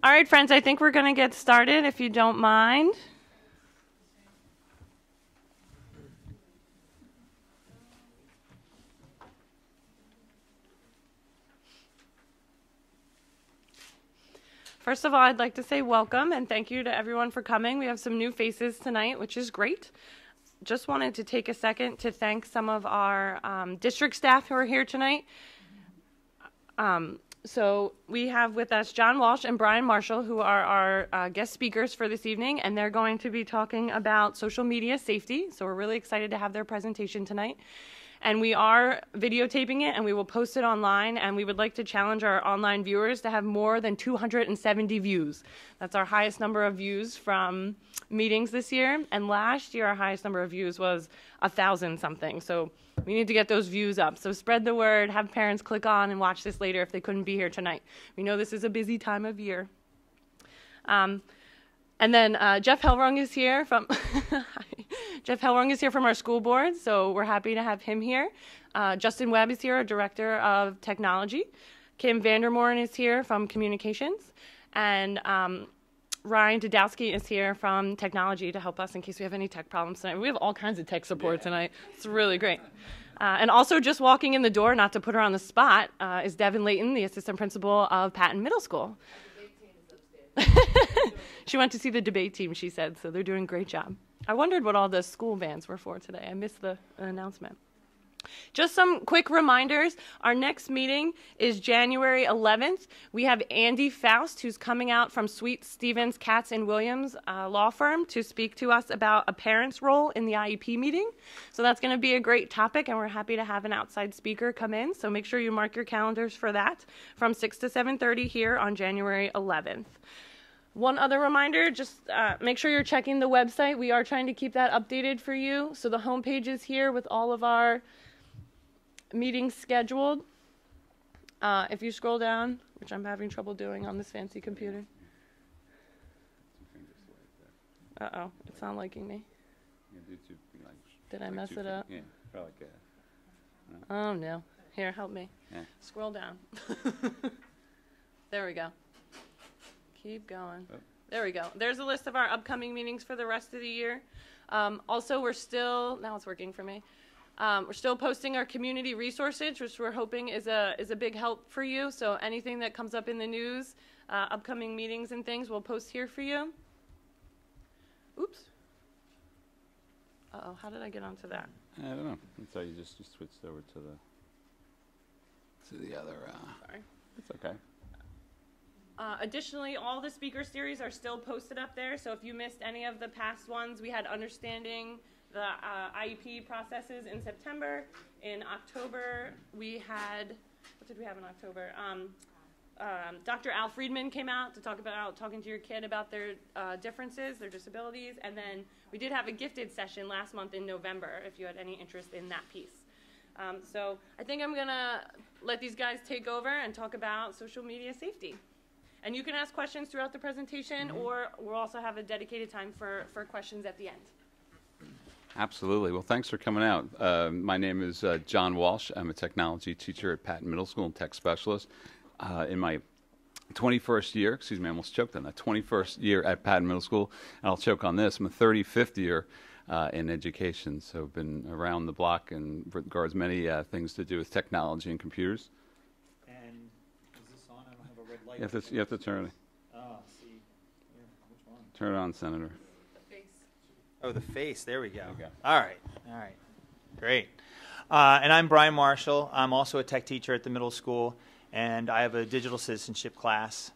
All right, friends, I think we're going to get started, if you don't mind. First of all, I'd like to say welcome and thank you to everyone for coming. We have some new faces tonight, which is great. Just wanted to take a second to thank some of our district staff who are here tonight. So we have with us John Walsh and Brian Marshall, who are our guest speakers for this evening, and they're going to be talking about social media safety. So we're really excited to have their presentation tonight. And we are videotaping it, and we will post it online, and we would like to challenge our online viewers to have more than 270 views. That's our highest number of views from meetings this year, and last year our highest number of views was 1,000 something. So we need to get those views up. So spread the word, have parents click on and watch this later if they couldn't be here tonight. We know this is a busy time of year. And then Jeff Helrung is here from Jeff Helrung is here from our school board, so we're happy to have him here. Justin Webb is here, our director of technology. Kim Vandermoren is here from communications, and Ryan Dudowski is here from technology to help us in case we have any tech problems tonight. We have all kinds of tech support tonight. It's really great. And also just walking in the door, not to put her on the spot, is Devin Layton, the assistant principal of Patton Middle School. She went to see the debate team, she said, so they're doing a great job. I wondered what all the school bands were for today. I missed the announcement. Just some quick reminders. Our next meeting is January 11th. We have Andy Faust, who's coming out from Sweet Stevens, Katz, and Williams law firm to speak to us about a parent's role in the IEP meeting. So that's going to be a great topic, and we're happy to have an outside speaker come in. So make sure you mark your calendars for that from 6 to 7:30 here on January 11th. One other reminder, just make sure you're checking the website. We are trying to keep that updated for you. So the homepage is here with all of our meetings scheduled. If you scroll down, which I'm having trouble doing on this fancy computer. Uh-oh, it's not liking me. Did I mess it up? Yeah, probably like Oh, no. Here, help me. Yeah. Scroll down. There we go. Keep going. Oh. There we go. There's a list of our upcoming meetings for the rest of the year. Also, we're still, now it's working for me. We're still posting our community resources, which we're hoping is a big help for you. So anything that comes up in the news, upcoming meetings and things, we'll post here for you. Oops. Uh-oh, how did I get onto that? I don't know. That's how you switched over to the other. Sorry. It's okay. Additionally, all the speaker series are still posted up there. So if you missed any of the past ones, we had Understanding the IEP processes in September. In October, we had, what did we have in October? Dr. Al Friedman came out to talk about talking to your kid about their differences, their disabilities. And then we did have a gifted session last month in November, if you had any interest in that piece. So I think I'm going to let these guys take over and talk about social media safety. And you can ask questions throughout the presentation, or we'll also have a dedicated time for questions at the end. Absolutely. Well, thanks for coming out. My name is John Walsh. I'm a technology teacher at Patton Middle School and tech specialist. In my 21st year, excuse me, I almost choked on that, 21st year at Patton Middle School, and I'll choke on this, I'm a 35th year in education, so I've been around the block and regards many things to do with technology and computers. You have to turn it. See. Yeah, which one? Turn it on, Senator. The face. Oh, the face. There we go. There we go. All right. Great. And I'm Brian Marshall. I'm also a tech teacher at the middle school, and I have a digital citizenship class,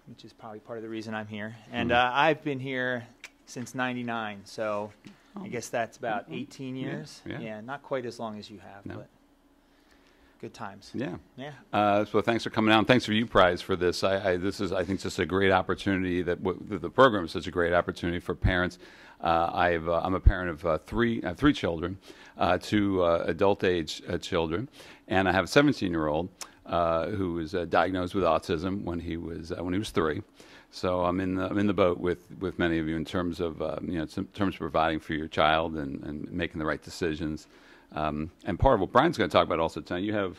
which is probably part of the reason I'm here. And I've been here since '99, so I guess that's about 18 years. Yeah, not quite as long as you have, but good times. Yeah. So thanks for coming out. Thanks for U-PRISE for this. I think just a great opportunity that the program is such a great opportunity for parents. I'm a parent of three children, two adult age children, and I have a 17-year-old who was diagnosed with autism when he was 3. So I'm in the boat with many of you in terms of in terms of providing for your child and making the right decisions. And part of what Brian's going to talk about also tonight, you have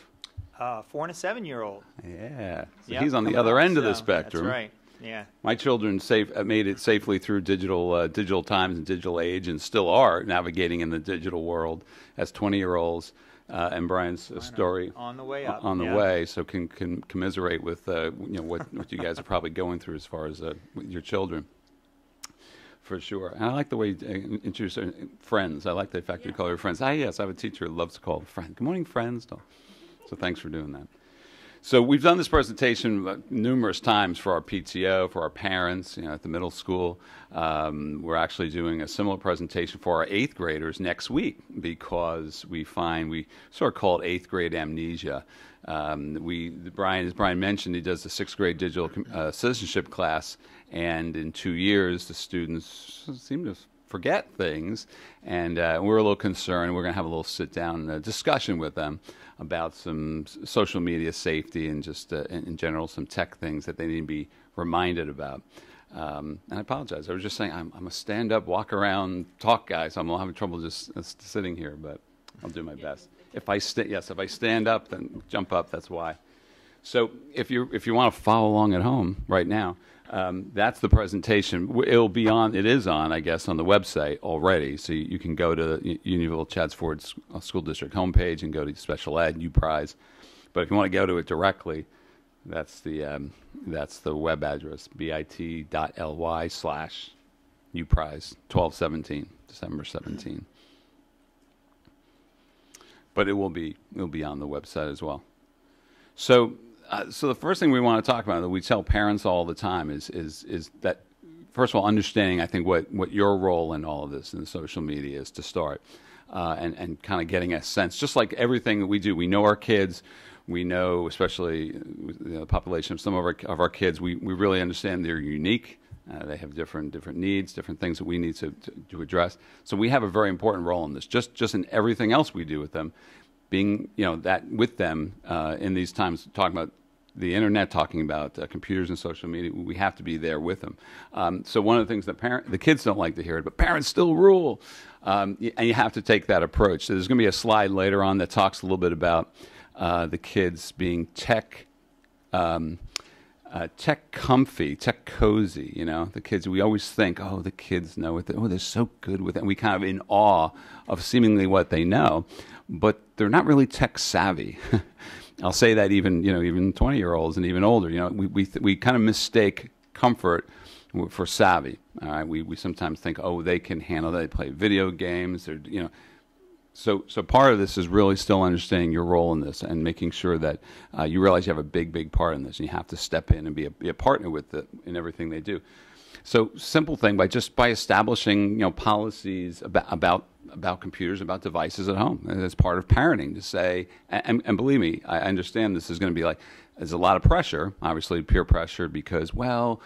4 and a 7-year-old. Yeah. So Yep, he's on the coming other up, end of the so spectrum. That's right. Yeah. My children made it safely through digital times and digital age, and still are navigating in the digital world as 20-year-olds. And Brian's story On the way up. on the yeah. way, so can commiserate with what you guys are probably going through as far as with your children. For sure. And I like the way you introduce friends. I like the fact you call your friends. Yes, I have a teacher who loves to call friend. Good morning, friends. So thanks for doing that. So we've done this presentation numerous times for our PTO, for our parents, at the middle school. We're actually doing a similar presentation for our 8th graders next week because we sort of call it 8th grade amnesia. As Brian mentioned, he does the 6th grade digital citizenship class, and in 2 years, the students seem to forget things, and we're a little concerned. We're going to have a little sit-down discussion with them about some social media safety and just in general some tech things that they need to be reminded about. And I apologize. I was just saying I'm a stand-up, walk around, talk guy, so I'm having trouble just sitting here, but I'll do my best. If I stand up, then jump up. That's why. So if you want to follow along at home right now, that's the presentation. It is on, I guess, on the website already. So you can go to Unionville Chadds Ford School District homepage and go to Special Ed, U-PRISE. But if you want to go to it directly, that's the web address, bit.ly/U-PRISE 12/17, December 17. But it will be on the website as well. So the first thing we want to talk about that we tell parents all the time is that, first of all, understanding, I think, what your role in all of this in the social media is to start, and kind of getting a sense, just like everything that we do. We know our kids. We know, especially the population of some of our kids, we really understand they're unique. They have different needs, different things that we need to address. So we have a very important role in this, just in everything else we do with them. Being, that with them in these times, talking about the internet, talking about computers and social media, we have to be there with them. So one of the things that the kids don't like to hear it, but parents still rule, and you have to take that approach. So there's going to be a slide later on that talks a little bit about the kids being tech comfy, tech cozy. The kids, we always think, the kids know it. They're so good with it. And we kind of in awe of seemingly what they know, but they're not really tech savvy. I'll say that even 20-year-olds and even older. We kind of mistake comfort for savvy. All right, we sometimes think, they can handle that. They play video games. So part of this is really still understanding your role in this and making sure that you realize you have a big part in this, and you have to step in and be a partner with it in everything they do. So simple thing, by establishing policies about computers, about devices at home, and as part of parenting, to say, and believe me, I understand this is going to be there's a lot of pressure, obviously peer pressure, because all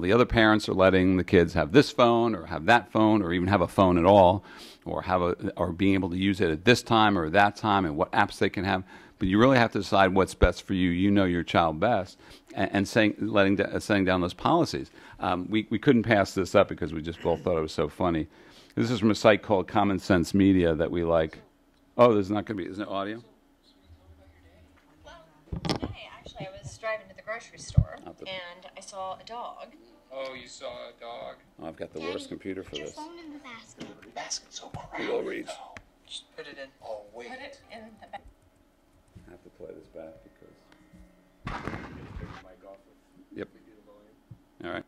the other parents are letting the kids have this phone or have that phone or even have a phone at all, or being able to use it at this time or that time, and what apps they can have. But you really have to decide what's best for you. You know your child best, and setting down those policies. We couldn't pass this up because we just both thought it was so funny. This is from a site called Common Sense Media that we like. There's not going to be, isn't it audio? Well, today, actually, I was driving to the grocery store, and I saw a dog. Oh, you saw a dog? I've got the worst computer for this. Put your phone in the basket. The basket's so crowded. We'll read. Just put it in. Oh, wait. Put it in the basket. I have to play this back because. Yep. All right.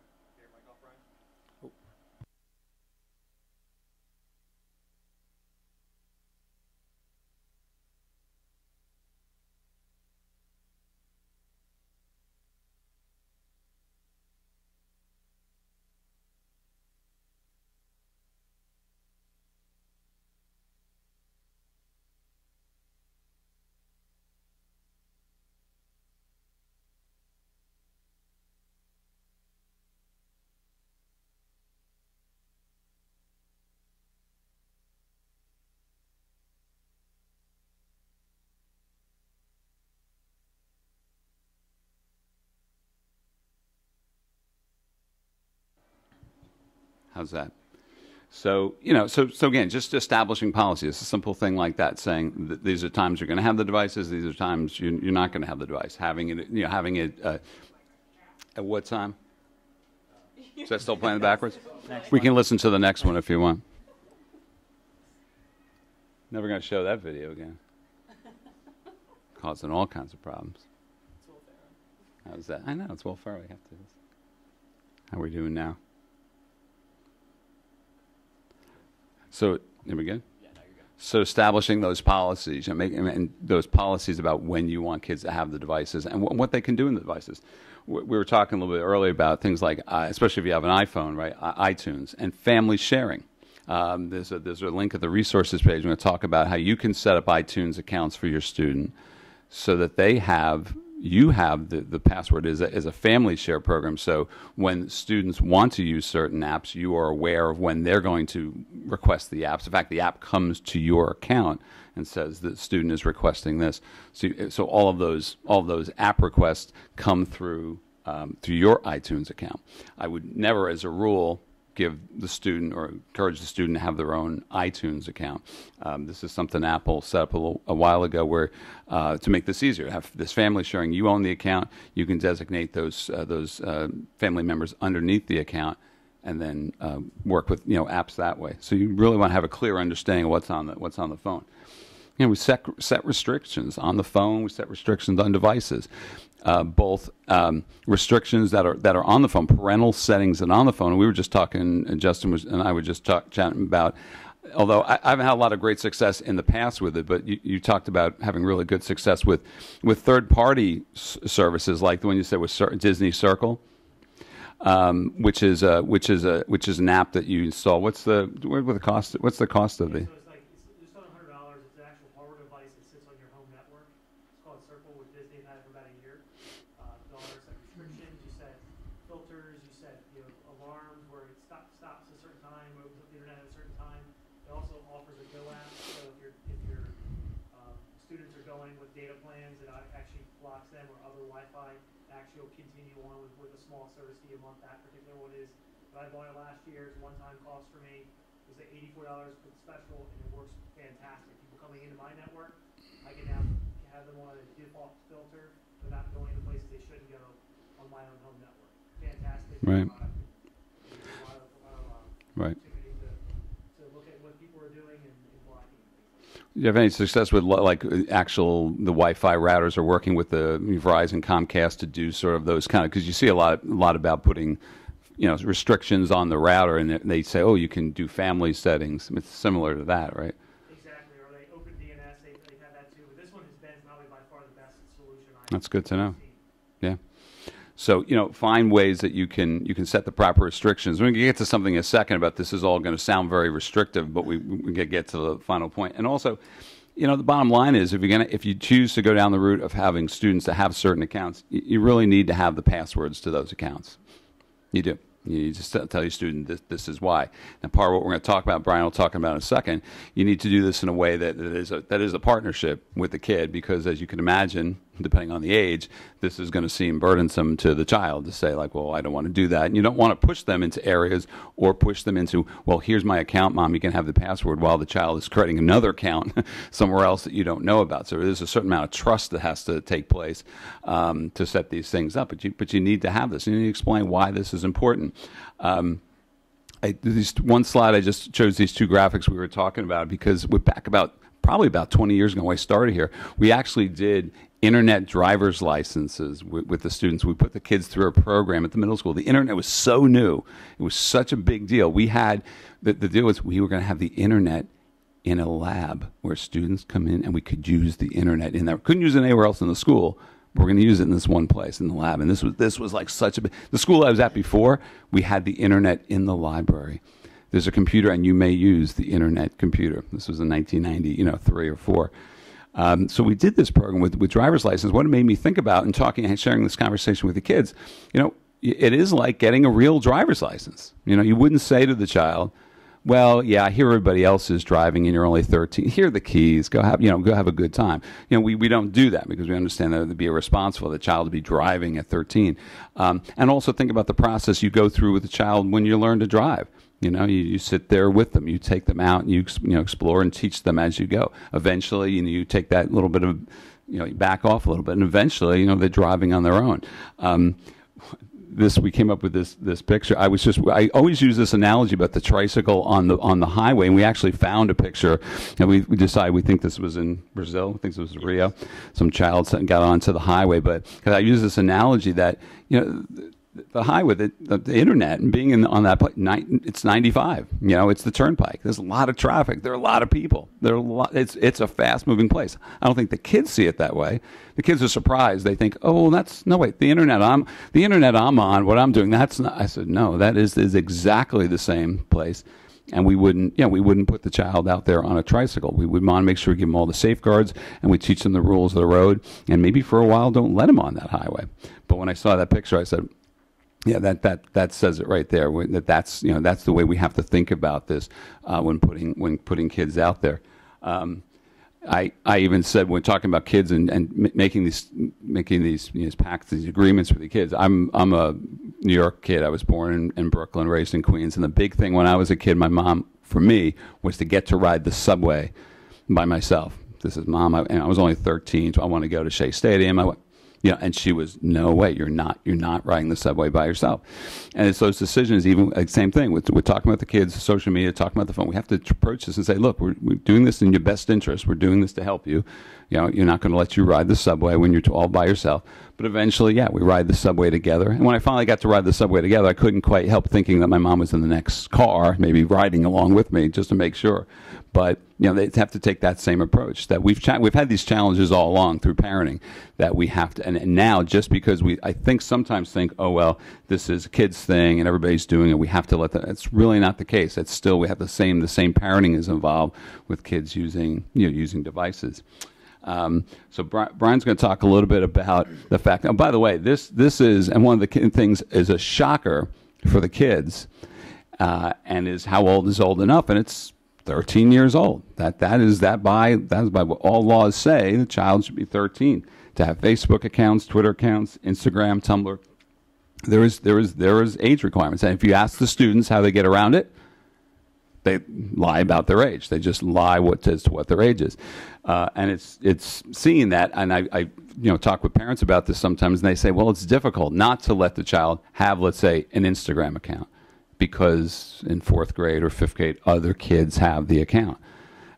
How's that? So, so again, just establishing policy. It's a simple thing like that, saying that these are times you're going to have the devices, these are times you're not going to have the device. Having it, at what time? Is that still playing backwards? We can listen to the next one if you want. Never going to show that video again. Causing all kinds of problems. How's that? I know, it's Will Ferrell. We have to. How are we doing now? So, there we go. Yeah, no, you're good. So establishing those policies and those policies about when you want kids to have the devices and what they can do in the devices. We were talking a little bit earlier about things like, especially if you have an iPhone, right? iTunes and family sharing. There's a link at the resources page. We're going to talk about how you can set up iTunes accounts for your student so that you have the password as a family share program. So when students want to use certain apps, you are aware of when they're going to request the apps. In fact, the app comes to your account and says the student is requesting this. So all of those app requests come through your iTunes account. I would never, as a rule, give the student or encourage the student to have their own iTunes account. This is something Apple set up a while ago where to make this easier, to have this family sharing. You own the account. You can designate those family members underneath the account and then work with apps that way. So you really want to have a clear understanding of what's on the phone. We set restrictions on the phone. We set restrictions on devices. Both restrictions that are on the phone, parental settings, and on the phone. And we were just talking, and Justin and I were just chatting about. Although I haven't had a lot of great success in the past with it, but you talked about having really good success with third-party services like the one you said with Disney Circle, which is an app that you install. What's the cost? What's the cost of the? I bought it last year. It's a one-time cost for me. It was $84 for the special, and it works fantastic. People coming into my network, I can have them on a default filter without going to places they shouldn't go on my own home network. Fantastic. Right. Right. To look at what people are doing and blocking. Do you have any success with the Wi-Fi routers are working with the Verizon, Comcast to do sort of those kind of, because you see a lot about putting restrictions on the router, and they say, oh, you can do family settings. It's similar to that, right? Exactly. Or they open DNS, they have that too. But this one has been probably by far the best solution That's good to know. Yeah. So, find ways that you can set the proper restrictions. We're going to get to something in a second about this is all going to sound very restrictive, but we get to the final point. And also, the bottom line is if you choose to go down the route of having students to have certain accounts, you really need to have the passwords to those accounts. You do. You just tell your student this is why. And part of what we're going to talk about, Brian will talk about in a second, you need to do this in a way that is a partnership with the kid, because as you can imagine, depending on the age, this is going to seem burdensome to the child to say, like, well, I don't want to do that. And you don't want to push them into areas or push them into, well, here's my account, Mom, you can have the password, while the child is creating another account somewhere else that you don't know about. So there's a certain amount of trust that has to take place to set these things up. But you need to have this. You need to explain why this is important. One slide, I just chose these two graphics we were talking about because we're back probably about 20 years ago when I started here. We actually did internet driver's licenses with the students. We put the kids through a program at the middle school. The internet was so new. It was such a big deal. We had, the deal was we were going to have the internet in a lab where students come in and we could use the internet in there. Couldn't use it anywhere else in the school. We're going to use it in this one place in the lab. And this was like such a big, the school I was at before, we had the internet in the library. There's a computer and you may use the internet computer. This was in 1990, 3 or 4. So we did this program with driver's license. What it made me think about in talking and sharing this conversation with the kids, it is like getting a real driver's license. You wouldn't say to the child, well, yeah, I hear everybody else is driving and you're only 13. Here are the keys. Go have a good time. We don't do that because we understand that it would be irresponsible for the child to be driving at 13. And also think about the process you go through with the child when you learn to drive. You know, you sit there with them, you take them out, and you explore and teach them as you go. Eventually, you take that little bit of, you back off a little bit, and eventually, they're driving on their own. We came up with this picture. I always use this analogy about the tricycle on the highway, and we actually found a picture, and we decided we think this was in Brazil. I think this was Rio. Some child got onto the highway, but because I use this analogy that the highway, the internet, and being on that place, it's 95. It's the turnpike. There's a lot of traffic. There are a lot of people. It's a fast-moving place. I don't think the kids see it that way. The kids are surprised. They think, "Oh, wait, the internet I'm on. What I'm doing, that's not." I said, "No, that is exactly the same place." And we wouldn't put the child out there on a tricycle. We would want to make sure we give them all the safeguards, and we teach them the rules of the road, and maybe for a while don't let them on that highway. But when I saw that picture, I said, yeah, that says it right there. That's the way we have to think about this when putting kids out there. I even said when talking about kids and making these pacts, these agreements with the kids. I'm a New York kid. I was born in Brooklyn, raised in Queens, and the big thing when I was a kid, my mom for me was to get to ride the subway by myself. This is Mom. I was only 13, so I want to go to Shea Stadium. And she was, "No way, you're not riding the subway by yourself." And it's those decisions, even same thing. We're talking about the kids, social media, talking about the phone. We have to approach this and say, "Look, we're doing this in your best interest. We're doing this to help you. You're not going to let you ride the subway when you're all by yourself." But eventually, we ride the subway together. And when I finally got to ride the subway together, I couldn't quite help thinking that my mom was in the next car, maybe riding along with me just to make sure. But they have to take that same approach. That we've had these challenges all along through parenting. That we have to, and now just because I sometimes think, oh well, this is a kid's thing and everybody's doing it, we have to let that. It's really not the case. It's still we have the same parenting is involved with kids using devices. So Brian's going to talk a little bit about the fact. Oh, by the way, this is, and one of the things is a shocker for the kids, and is how old is old enough, and it's 13 years othat is by what all laws say. The child should be 13 to have Facebook accounts, Twitter accounts, Instagram, Tumblr. There is age requirements, and if you ask the students how they get around it, they lie about their age. They just lie as to what their age is, and it's seeing that. And I talk with parents about this sometimes, and they say, well, it's difficult not to let the child have, let's say, an Instagram account, because in 4th grade or 5th grade, other kids have the account.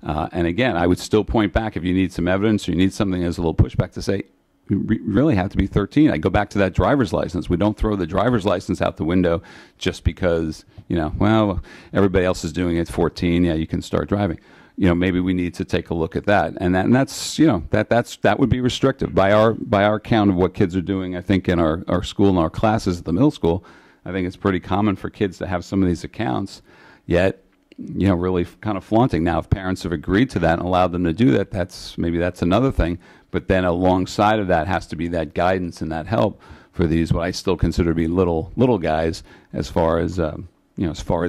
And again, I would still point back, if you need some evidence or you need something as a little pushback, to say, you really have to be 13. I go back to that driver's license. We don't throw the driver's license out the window just because, well, everybody else is doing it at 14. Yeah, you can start driving. Maybe we need to take a look at that. And that's, that would be restrictive by our count of what kids are doing. I think in our school and our classes at the middle school, I think it's pretty common for kids to have some of these accounts, yet, really kind of flaunting. Now, if parents have agreed to that and allowed them to do that, that's another thing. But then alongside of that has to be that guidance and that help for these, what I still consider to be little guys, as far as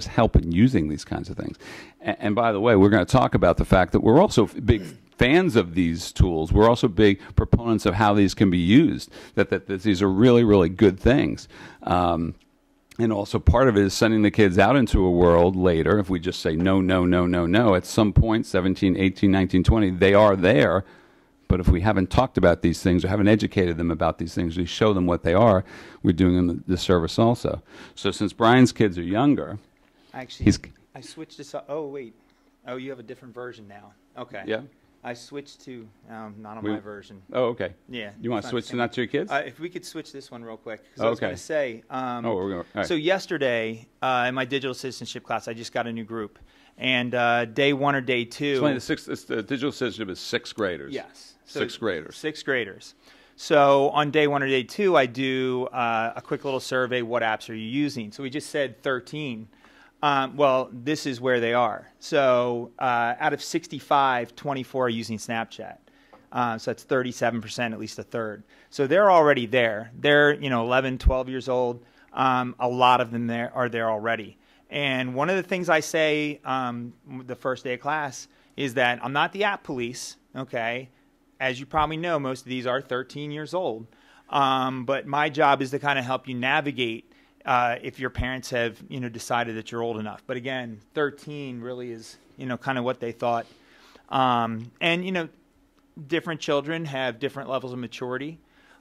help in using these kinds of things. And by the way, we're going to talk about the fact that we're also big fans of these tools. We're also big proponents of how these can be used, that these are really, really good things. And also part of it is sending the kids out into a world later. If we just say no, no, no, no, no, at some point, 17, 18, 19, 20, they are there. But if we haven't talked about these things or haven't educated them about these things, we show them what they are, we're doing them the disservice also. So since Brian's kids are younger, actually, I switched this up. Oh, wait. Oh, you have a different version now. Okay. Yeah. I switched to, not on my version. Oh, okay. Yeah. You want to switch to not to your kids? If we could switch this one real quick. Because I was going to say, we're going so yesterday in my digital citizenship class, I just got a new group. And day 1 or day 2. The digital citizenship is 6th graders. Yes. So 6th graders. 6th graders. So on day 1 or day 2, I do a quick little survey. What apps are you using? So we just said 13. Well, this is where they are. So out of 65, 24 are using Snapchat. So that's 37%, at least a third. So they're already there. They're 11, 12 years old. A lot of them are there already. And one of the things I say the first day of class is that I'm not the app police, okay? As you probably know, most of these are 13 years old. But my job is to kind of help you navigate if your parents have, decided that you're old enough. But again, 13 really is, kind of what they thought. And, different children have different levels of maturity.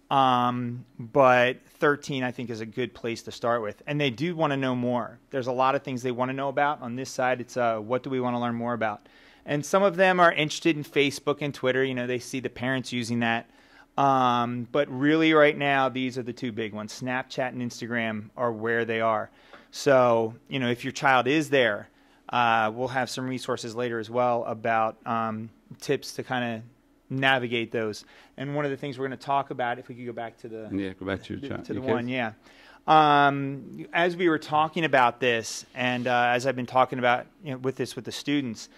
But 13, I think, is a good place to start with. And they do want to know more. There's a lot of things they want to know about. On this side, it's what do we want to learn more about? And some of them are interested in Facebook and Twitter. They see the parents using that. But really right now, these are the two big ones. Snapchat and Instagram are where they are. So, if your child is there, we'll have some resources later as well about tips to kind of navigate those. And one of the things we're going to talk about, if we could go back to the go back to your to the one, yeah. As we were talking about this, and as I've been talking about with the students,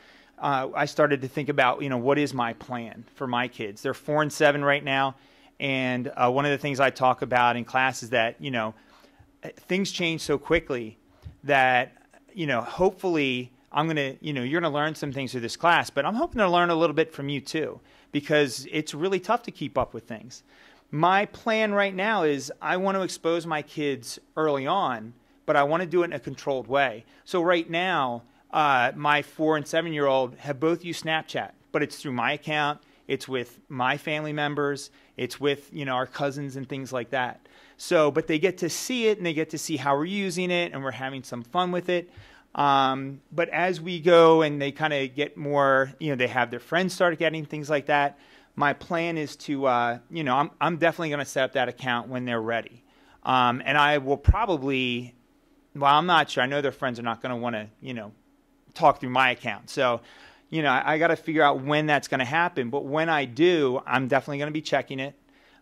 I started to think about what is my plan for my kids. They're 4 and 7 right now, and one of the things I talk about in class is that things change so quickly that hopefully I'm gonna you're gonna learn some things through this class, but I'm hoping to learn a little bit from you too, because it's really tough to keep up with things. My plan right now is I want to expose my kids early on, but I want to do it in a controlled way. So right now, my 4 and 7-year-old have both used Snapchat, but it's through my account. It's with my family members. It's with, our cousins and things like that. So, but they get to see it and they get to see how we're using it and we're having some fun with it. But as we go and they kind of get more, they have their friends start getting things like that. My plan is to, I'm definitely going to set up that account when they're ready. And I will probably, I'm not sure. I know their friends are not going to want to, talk through my account. So, I got to figure out when that's going to happen. But when I do, I'm definitely going to be checking it.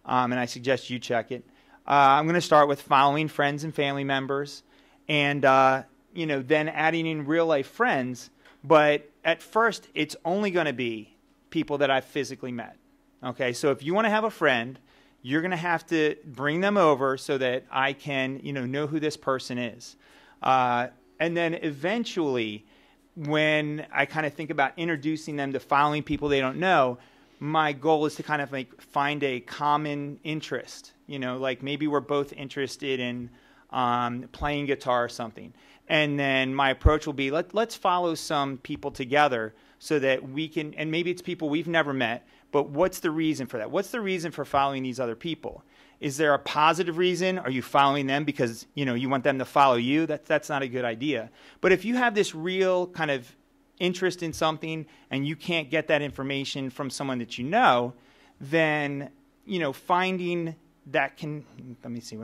And I suggest you check it. I'm going to start with following friends and family members and, then adding in real life friends. But at first, it's only going to be people that I've physically met. Okay, so if you want to have a friend, you're going to have to bring them over so that I can, know who this person is. And then eventually, when I kind of think about introducing them to following people they don't know, my goal is to kind of find a common interest. Like maybe we're both interested in playing guitar or something. And then my approach will be, let's follow some people together so that we can, and maybe it's people we've never met, but what's the reason for that? What's the reason for following these other people? Is there a positive reason? Are you following them because, you want them to follow you? That's not a good idea. But if you have this real kind of interest in something and you can't get that information from someone that you know, then, finding that let me see,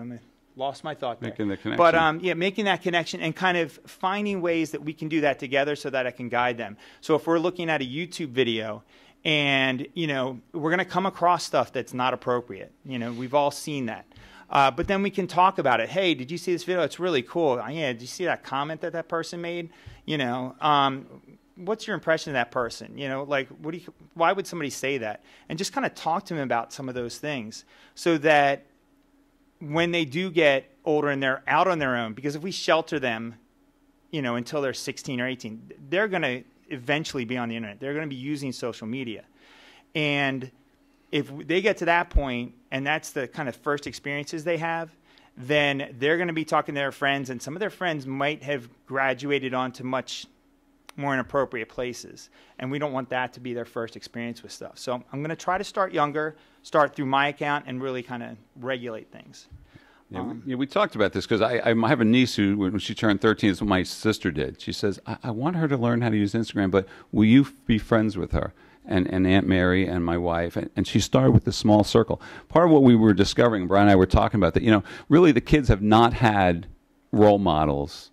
lost my thought there. Making the connection. But making that connection and kind of finding ways that we can do that together so that I can guide them. So if we're looking at a YouTube video and, we're going to come across stuff that's not appropriate. We've all seen that. But then we can talk about it. Hey, did you see this video? It's really cool. Yeah, did you see that comment that person made? What's your impression of that person? Why would somebody say that? And just kind of talk to them about some of those things so that when they do get older and they're out on their own, because if we shelter them, until they're 16 or 18, they're going to eventually be on the internet. They're going to be using social media. And if they get to that point and that's the kind of first experiences they have, then they're going to be talking to their friends, and some of their friends might have graduated onto much more inappropriate places. And we don't want that to be their first experience with stuff. So I'm going to try to start younger, start through my account, and really kind of regulate things. Yeah, we talked about this because I have a niece who, when she turned 13, is what my sister did. She says, I want her to learn how to use Instagram, but will you be friends with her? And Aunt Mary and my wife, and she started with a small circle. Part of what we were discovering, Brian and I were talking about, that really the kids have not had role models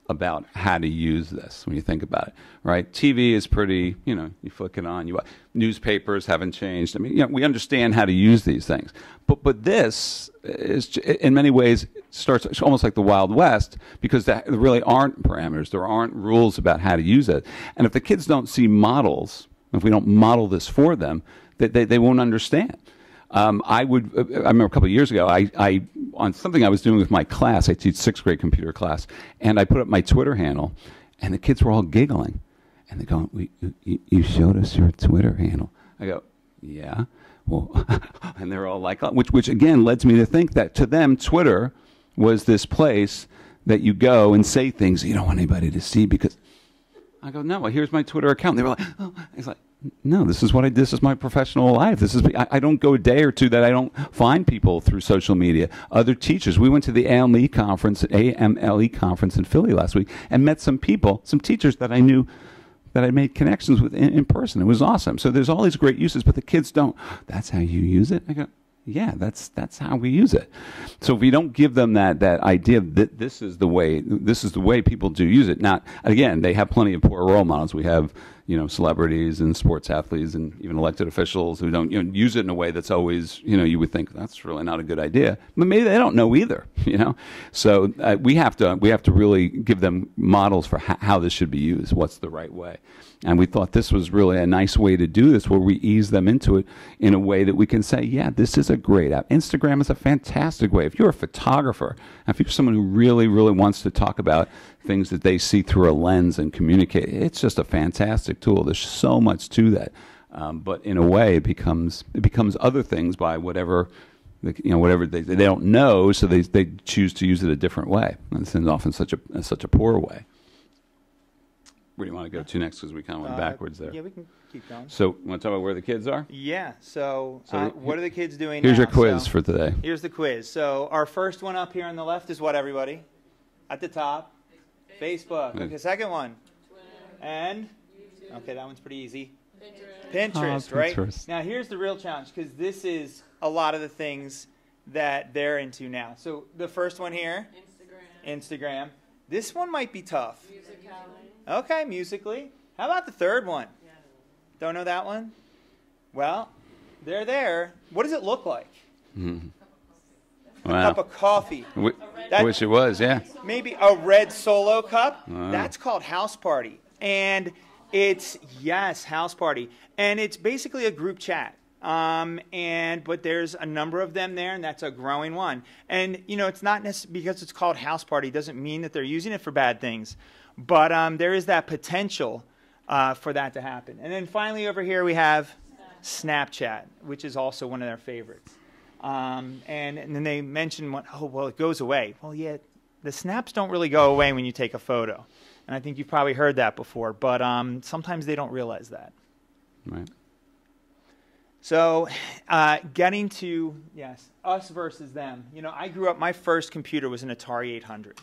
about how to use this when you think about it, right? TV is pretty, you flick it on. Newspapers haven't changed. I mean, we understand how to use these things. But this is, in many ways, starts it's almost like the Wild West because there really aren't parameters. There aren't rules about how to use it. And if the kids don't see models, if we don't model this for them, they won't understand. I remember a couple of years ago, I on something I was doing with my class, I teach 6th grade computer class, and I put up my Twitter handle, and the kids were all giggling. And they go, you showed us your Twitter handle. I go, yeah. Well, and they're all like, which again leads me to think that to them, Twitter was this place that you go and say things you don't want anybody to see because I go, no, well, here's my Twitter account. They were like, oh, it's like, no, this is my professional life. I don't go a day or two that I don't find people through social media. Other teachers. We went to the AMLE conference in Philly last week and met some people, some teachers that I knew that I made connections with in person. It was awesome. So there's all these great uses, but the kids don't. That's how you use it? I go, yeah, that's how we use it. So if we don't give them that idea that this is the way people do use it. Now, again, they have plenty of poor role models. We have, celebrities and sports athletes and even elected officials who don't use it in a way that's always, you would think that's really not a good idea. But maybe they don't know either, So we have to really give them models for how this should be used, what's the right way. And we thought this was really a nice way to do this, where we ease them into it in a way that we can say, yeah, this is a great app. Instagram is a fantastic way. If you're a photographer, if you're someone who really, really wants to talk about things that they see through a lens and communicate, it's just a fantastic tool. There's so much to that. But in a way, it becomes other things by whatever they don't know, so they choose to use it a different way. And it's often such a poor way. Where do you want to go to next? Because we kind of went backwards there. Yeah, we can keep going. So, want to talk about where the kids are? Yeah. So what are the kids doing Here's now? your quiz for today. Here's the quiz. So our first one up here on the left is what, everybody? At the top? Facebook. Okay, second one. Twitter. And? YouTube. Okay, that one's pretty easy. Pinterest, right? Pinterest. Now, here's the real challenge, because this is a lot of the things that they're into now. So the first one here? Instagram. This one might be tough. Okay, Musically. How about the third one? Yeah. Don't know that one? Well, they're there. What does it look like? Mm-hmm. A cup of coffee. I wish it was, yeah. Maybe a red Solo cup. That's called House Party. And it's, yes, House Party. And it's basically a group chat. But there's a number of them there, and that's a growing one. And, it's not necessarily because it's called House Party doesn't mean that they're using it for bad things. But there is that potential for that to happen. And then finally over here we have Snapchat, which is also one of their favorites. And then they mentioned, it goes away. Well, yeah, the snaps don't really go away when you take a photo. And I think you've probably heard that before. But sometimes they don't realize that. Right. So getting to, yes, us versus them. I grew up, my first computer was an Atari 800.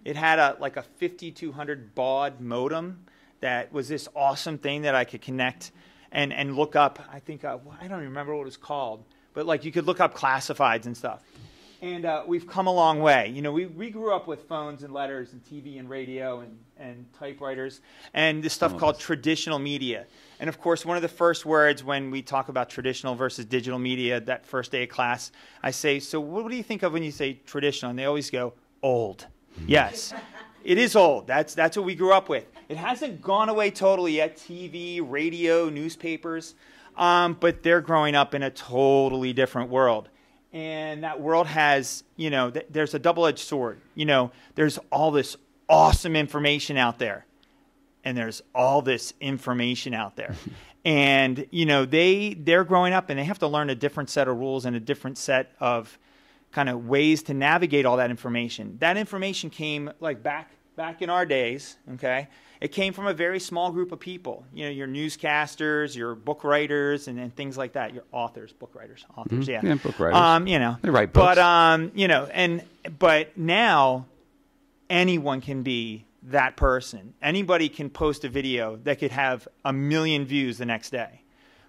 It had a 5200 baud modem that was this awesome thing that I could connect and look up. I think, I don't remember what it was called, but you could look up classifieds and stuff. And we've come a long way. We grew up with phones and letters and TV and radio and typewriters and this stuff called traditional media. And, of course, one of the first words when we talk about traditional versus digital media, that first day of class, I say, so what do you think of when you say traditional? And they always go, old. Yes, it is old. That's what we grew up with. It hasn't gone away totally yet, TV, radio, newspapers, but they're growing up in a totally different world. And that world has, there's a double-edged sword. There's all this awesome information out there. And there's all this information out there. And, they're growing up and they have to learn a different set of rules and a different set of kind of ways to navigate all that information. That information came back in our days, okay? It came from a very small group of people. Your newscasters, your book writers, and things like that. Your authors, book writers, authors, yeah. Yeah, book writers. They write books. But, but now anyone can be that person. Anybody can post a video that could have 1 million views the next day.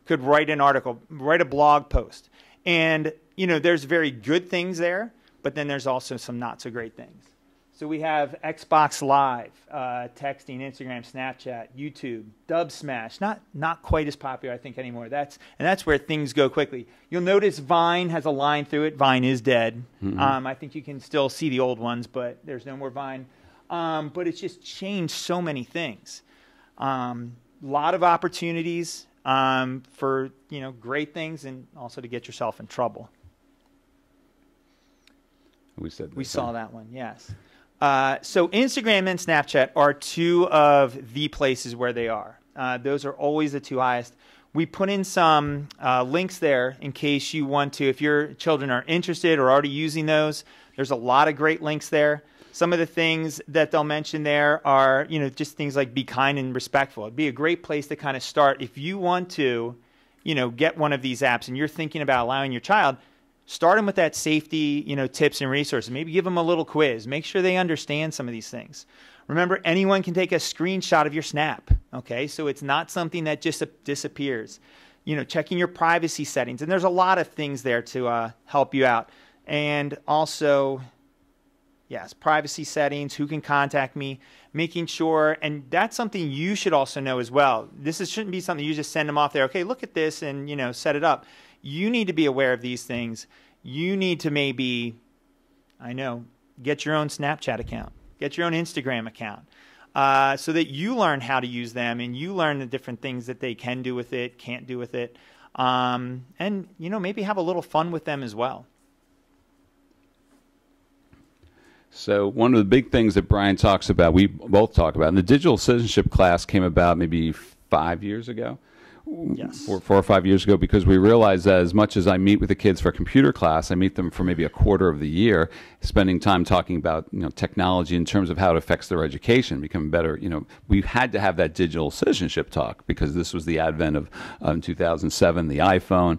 Could write an article, write a blog post. And there's very good things there, but then there's also some not so great things. So we have Xbox Live, texting, Instagram, Snapchat, YouTube, Dub Smash. Not quite as popular, I think, anymore. That's where things go quickly. You'll notice Vine has a line through it. Vine is dead. Mm-hmm. I think you can still see the old ones, but there's no more Vine. But it's just changed so many things. Lot of opportunities for great things and also to get yourself in trouble. We saw that one, yes. So Instagram and Snapchat are two of the places where they are. Those are always the two highest. We put in some links there in case you want to, if your children are interested or already using those, There's a lot of great links there. Some of the things that they'll mention there are, just things like be kind and respectful. It'd be a great place to kind of start. If you want to, get one of these apps and you're thinking about allowing your child, start them with that safety, tips and resources. Maybe give them a little quiz. Make sure they understand some of these things. Remember, anyone can take a screenshot of your snap, okay? So it's not something that just disappears. Checking your privacy settings. And there's a lot of things there to help you out. And also, yes, privacy settings, who can contact me, making sure, and that's something you should also know as well. Shouldn't be something you just send them off there, okay, look at this and, set it up. You need to be aware of these things. You need to maybe, get your own Snapchat account, get your own Instagram account, so that you learn how to use them and you learn the different things that they can do with it, can't do with it, and, maybe have a little fun with them as well. So one of the big things that Brian talks about, we both talk about, and the digital citizenship class came about maybe 5 years ago. Yes. 4 or 5 years ago, because we realized that as much as I meet with the kids for computer class, I meet them for maybe a quarter of the year, spending time talking about technology in terms of how it affects their education, becoming better. We had to have that digital citizenship talk because this was the advent of 2007, the iPhone.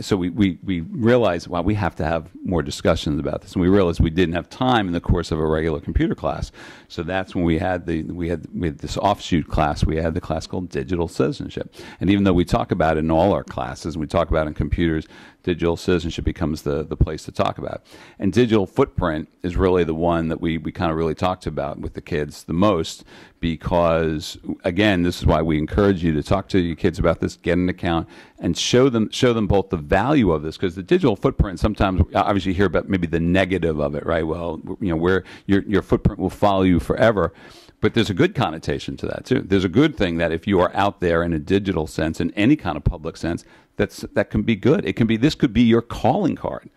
So we realized, wow, we have to have more discussions about this, and we realized we didn't have time in the course of a regular computer class. So that's when we had this offshoot class. We had the class called Digital Citizenship. And even though we talk about it in all our classes, and we talk about it in computers, digital citizenship becomes the place to talk about. And digital footprint is really the one that we kind of really talked about with the kids the most, because, again, this is why we encourage you to talk to your kids about this, get an account, and show them both the value of this, because the digital footprint, sometimes obviously you hear about maybe the negative of it, right? Well, where your footprint will follow you forever. But there's a good connotation to that, too. There's a good thing that if you are out there in a digital sense, in any kind of public sense, that can be good. It can be, this could be your calling card.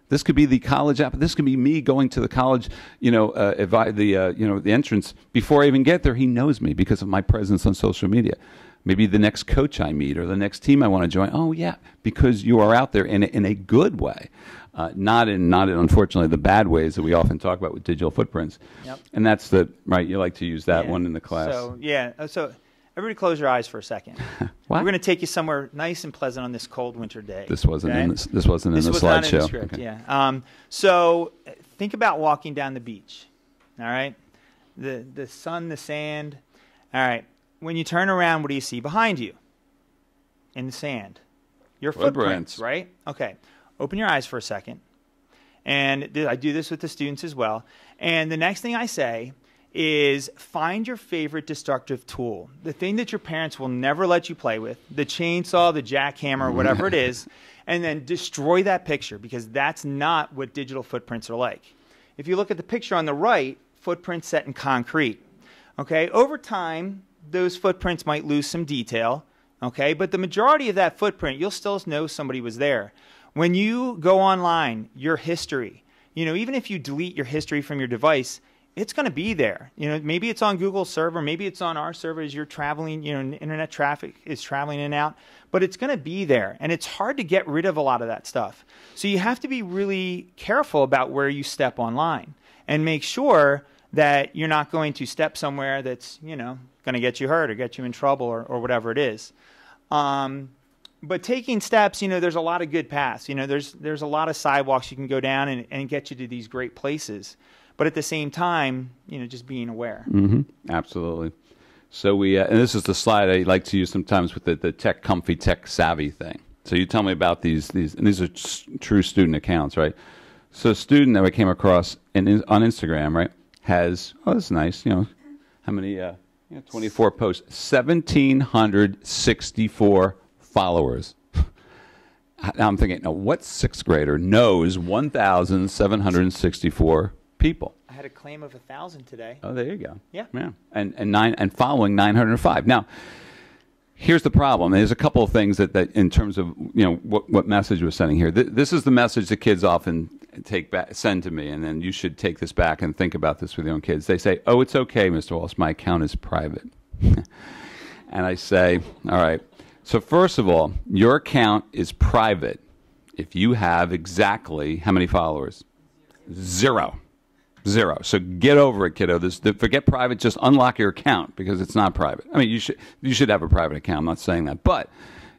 This could be the college app. This could be me going to the college, the entrance. Before I even get there, he knows me because of my presence on social media. Maybe the next coach I meet or the next team I want to join. Oh, yeah, because you are out there in a good way. Not in unfortunately the bad ways that we often talk about with digital footprints. Yep. And that's right. You like to use that one in the class. So everybody close your eyes for a second. What? We're going to take you somewhere nice and pleasant on this cold winter day. This wasn't in the slideshow. This was not in the script. Okay. Yeah. So think about walking down the beach. All right. The sun, the sand. All right. When you turn around, what do you see behind you? In the sand, your footprints, right? Okay. Open your eyes for a second. And I do this with the students as well. And the next thing I say is find your favorite destructive tool, the thing that your parents will never let you play with, the chainsaw, the jackhammer, whatever it is, and then destroy that picture, because that's not what digital footprints are like. If you look at the picture on the right, footprints set in concrete. Okay, over time, those footprints might lose some detail, okay, but the majority of that footprint, you'll still know somebody was there. When you go online, your history, even if you delete your history from your device, it's going to be there. Maybe it's on Google's server, maybe it's on our server as you're traveling, internet traffic is traveling in and out, but it's going to be there. And it's hard to get rid of a lot of that stuff. So you have to be really careful about where you step online and make sure that you're not going to step somewhere that's, going to get you hurt or get you in trouble or whatever it is. But taking steps, there's a lot of good paths. There's a lot of sidewalks you can go down and get you to these great places. But at the same time, just being aware. Mm-hmm. Absolutely. So we, and this is the slide I like to use sometimes with the tech comfy, tech savvy thing. So you tell me about these, and these are true student accounts, right? So a student that we came across on Instagram, right, has, that's nice, how many, 24 posts, 1,764 followers. Now I'm thinking, now what sixth grader knows 1,764 people? I had a claim of 1,000 today. Oh, there you go. Yeah. And following 905. Now, here's the problem. There's a couple of things that in terms of what message we're sending here. This is the message that kids often send to me, and then you should take this back and think about this with your own kids. They say, "Oh, it's okay, Mr. Wallace. My account is private." And I say, "All right. So first of all, your account is private if you have exactly how many followers? Zero. Zero. So get over it, kiddo. Forget private. Just unlock your account because it's not private. I mean, you should have a private account. I'm not saying that, but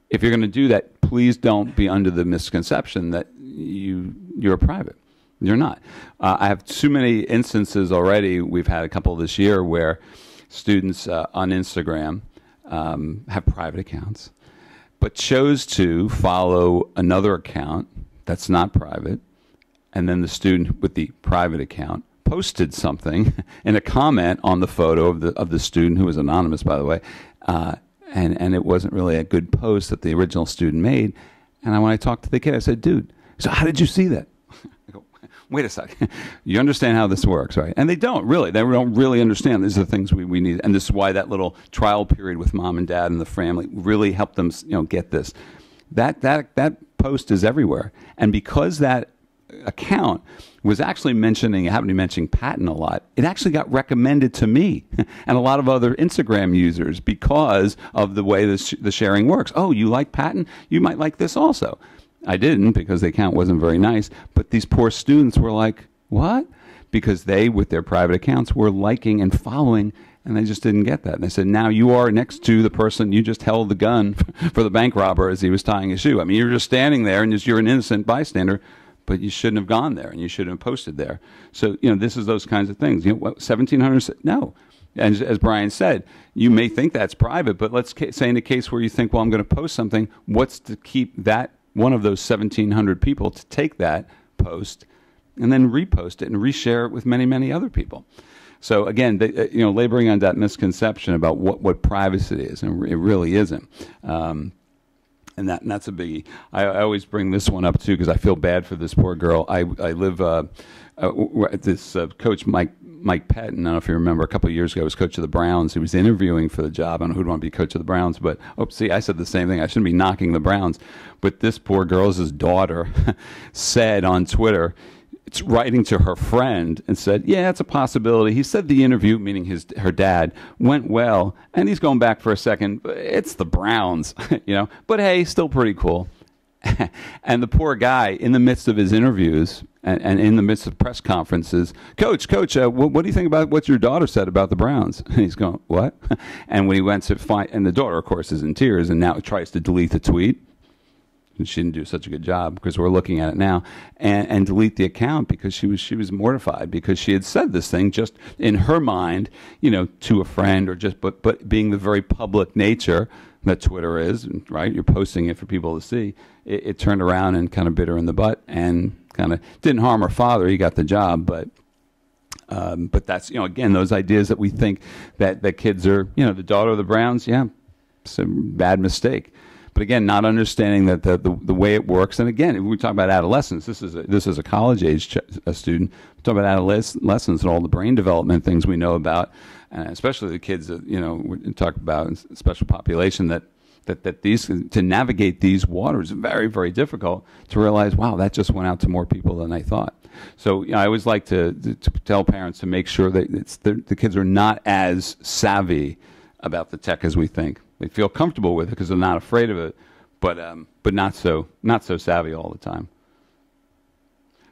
if you're going to do that, please don't be under the misconception that you're private. You're not. I have too many instances already. We've had a couple this year where students on Instagram have private accounts, but chose to follow another account that's not private, and then the student with the private account posted something in a comment on the photo of the student, who was anonymous, by the way, and it wasn't really a good post that the original student made. And when I talked to the kid, I said, "Dude, so how did you see that?" I go, "Wait a second, you understand how this works, right?" And they don't really. They don't really understand. These are the things we need, and this is why that little trial period with mom and dad and the family really helped them, get this. That post is everywhere, and because that account was actually happened to mention Patton a lot, it actually got recommended to me and a lot of other Instagram users because of the way the sharing works. Oh, you like Patton? You might like this also. I didn't, because the account wasn't very nice, but these poor students were like, what? Because they, with their private accounts, were liking and following, and they just didn't get that. And they said, now you are next to the person you just held the gun for the bank robber as he was tying his shoe. I mean, you're just standing there and you're an innocent bystander, but you shouldn't have gone there and you shouldn't have posted there. So, this is those kinds of things. 1,700, no. And as Brian said, you may think that's private, but let's say in a case where you think, well, I'm going to post something, what's to keep that one of those 1,700 people to take that post and then repost it and reshare it with many, many other people? So again, laboring on that misconception about what privacy is, and it really isn't. And that's a biggie. I always bring this one up too because I feel bad for this poor girl. I live this coach Mike Patton. I don't know if you remember, a couple of years ago, was coach of the Browns. He was interviewing for the job. I don't know who'd want to be coach of the Browns, but see, I said the same thing. I shouldn't be knocking the Browns, but this poor girl's daughter said on Twitter, it's writing to her friend and said, yeah, it's a possibility. He said the interview, meaning her dad, went well, and he's going back for a second. It's the Browns, but hey, still pretty cool. And the poor guy, in the midst of his interviews and in the midst of press conferences, Coach, what do you think about what your daughter said about the Browns? And he's going, what? And when he went to find, and the daughter, of course, is in tears and now tries to delete the tweet. And she didn't do such a good job because we're looking at it now, and delete the account because she was mortified because she had said this thing just in her mind, to a friend, or just but being the very public nature that Twitter is, right? You're posting it for people to see. It turned around and kind of bit her in the butt and kind of didn't harm her father. He got the job, but that's, again, those ideas that we think that kids are, the daughter of the Browns, yeah, it's a bad mistake. But again, not understanding that the way it works, and again, we talk about adolescence. This is a college age student. We talk about adolescence and all the brain development things we know about, especially the kids that we talk about special population. That these, to navigate these waters is very, very difficult. To realize, wow, that just went out to more people than I thought. So I always like to tell parents to make sure that the kids are not as savvy about the tech as we think. They feel comfortable with it because they're not afraid of it, but not so savvy all the time.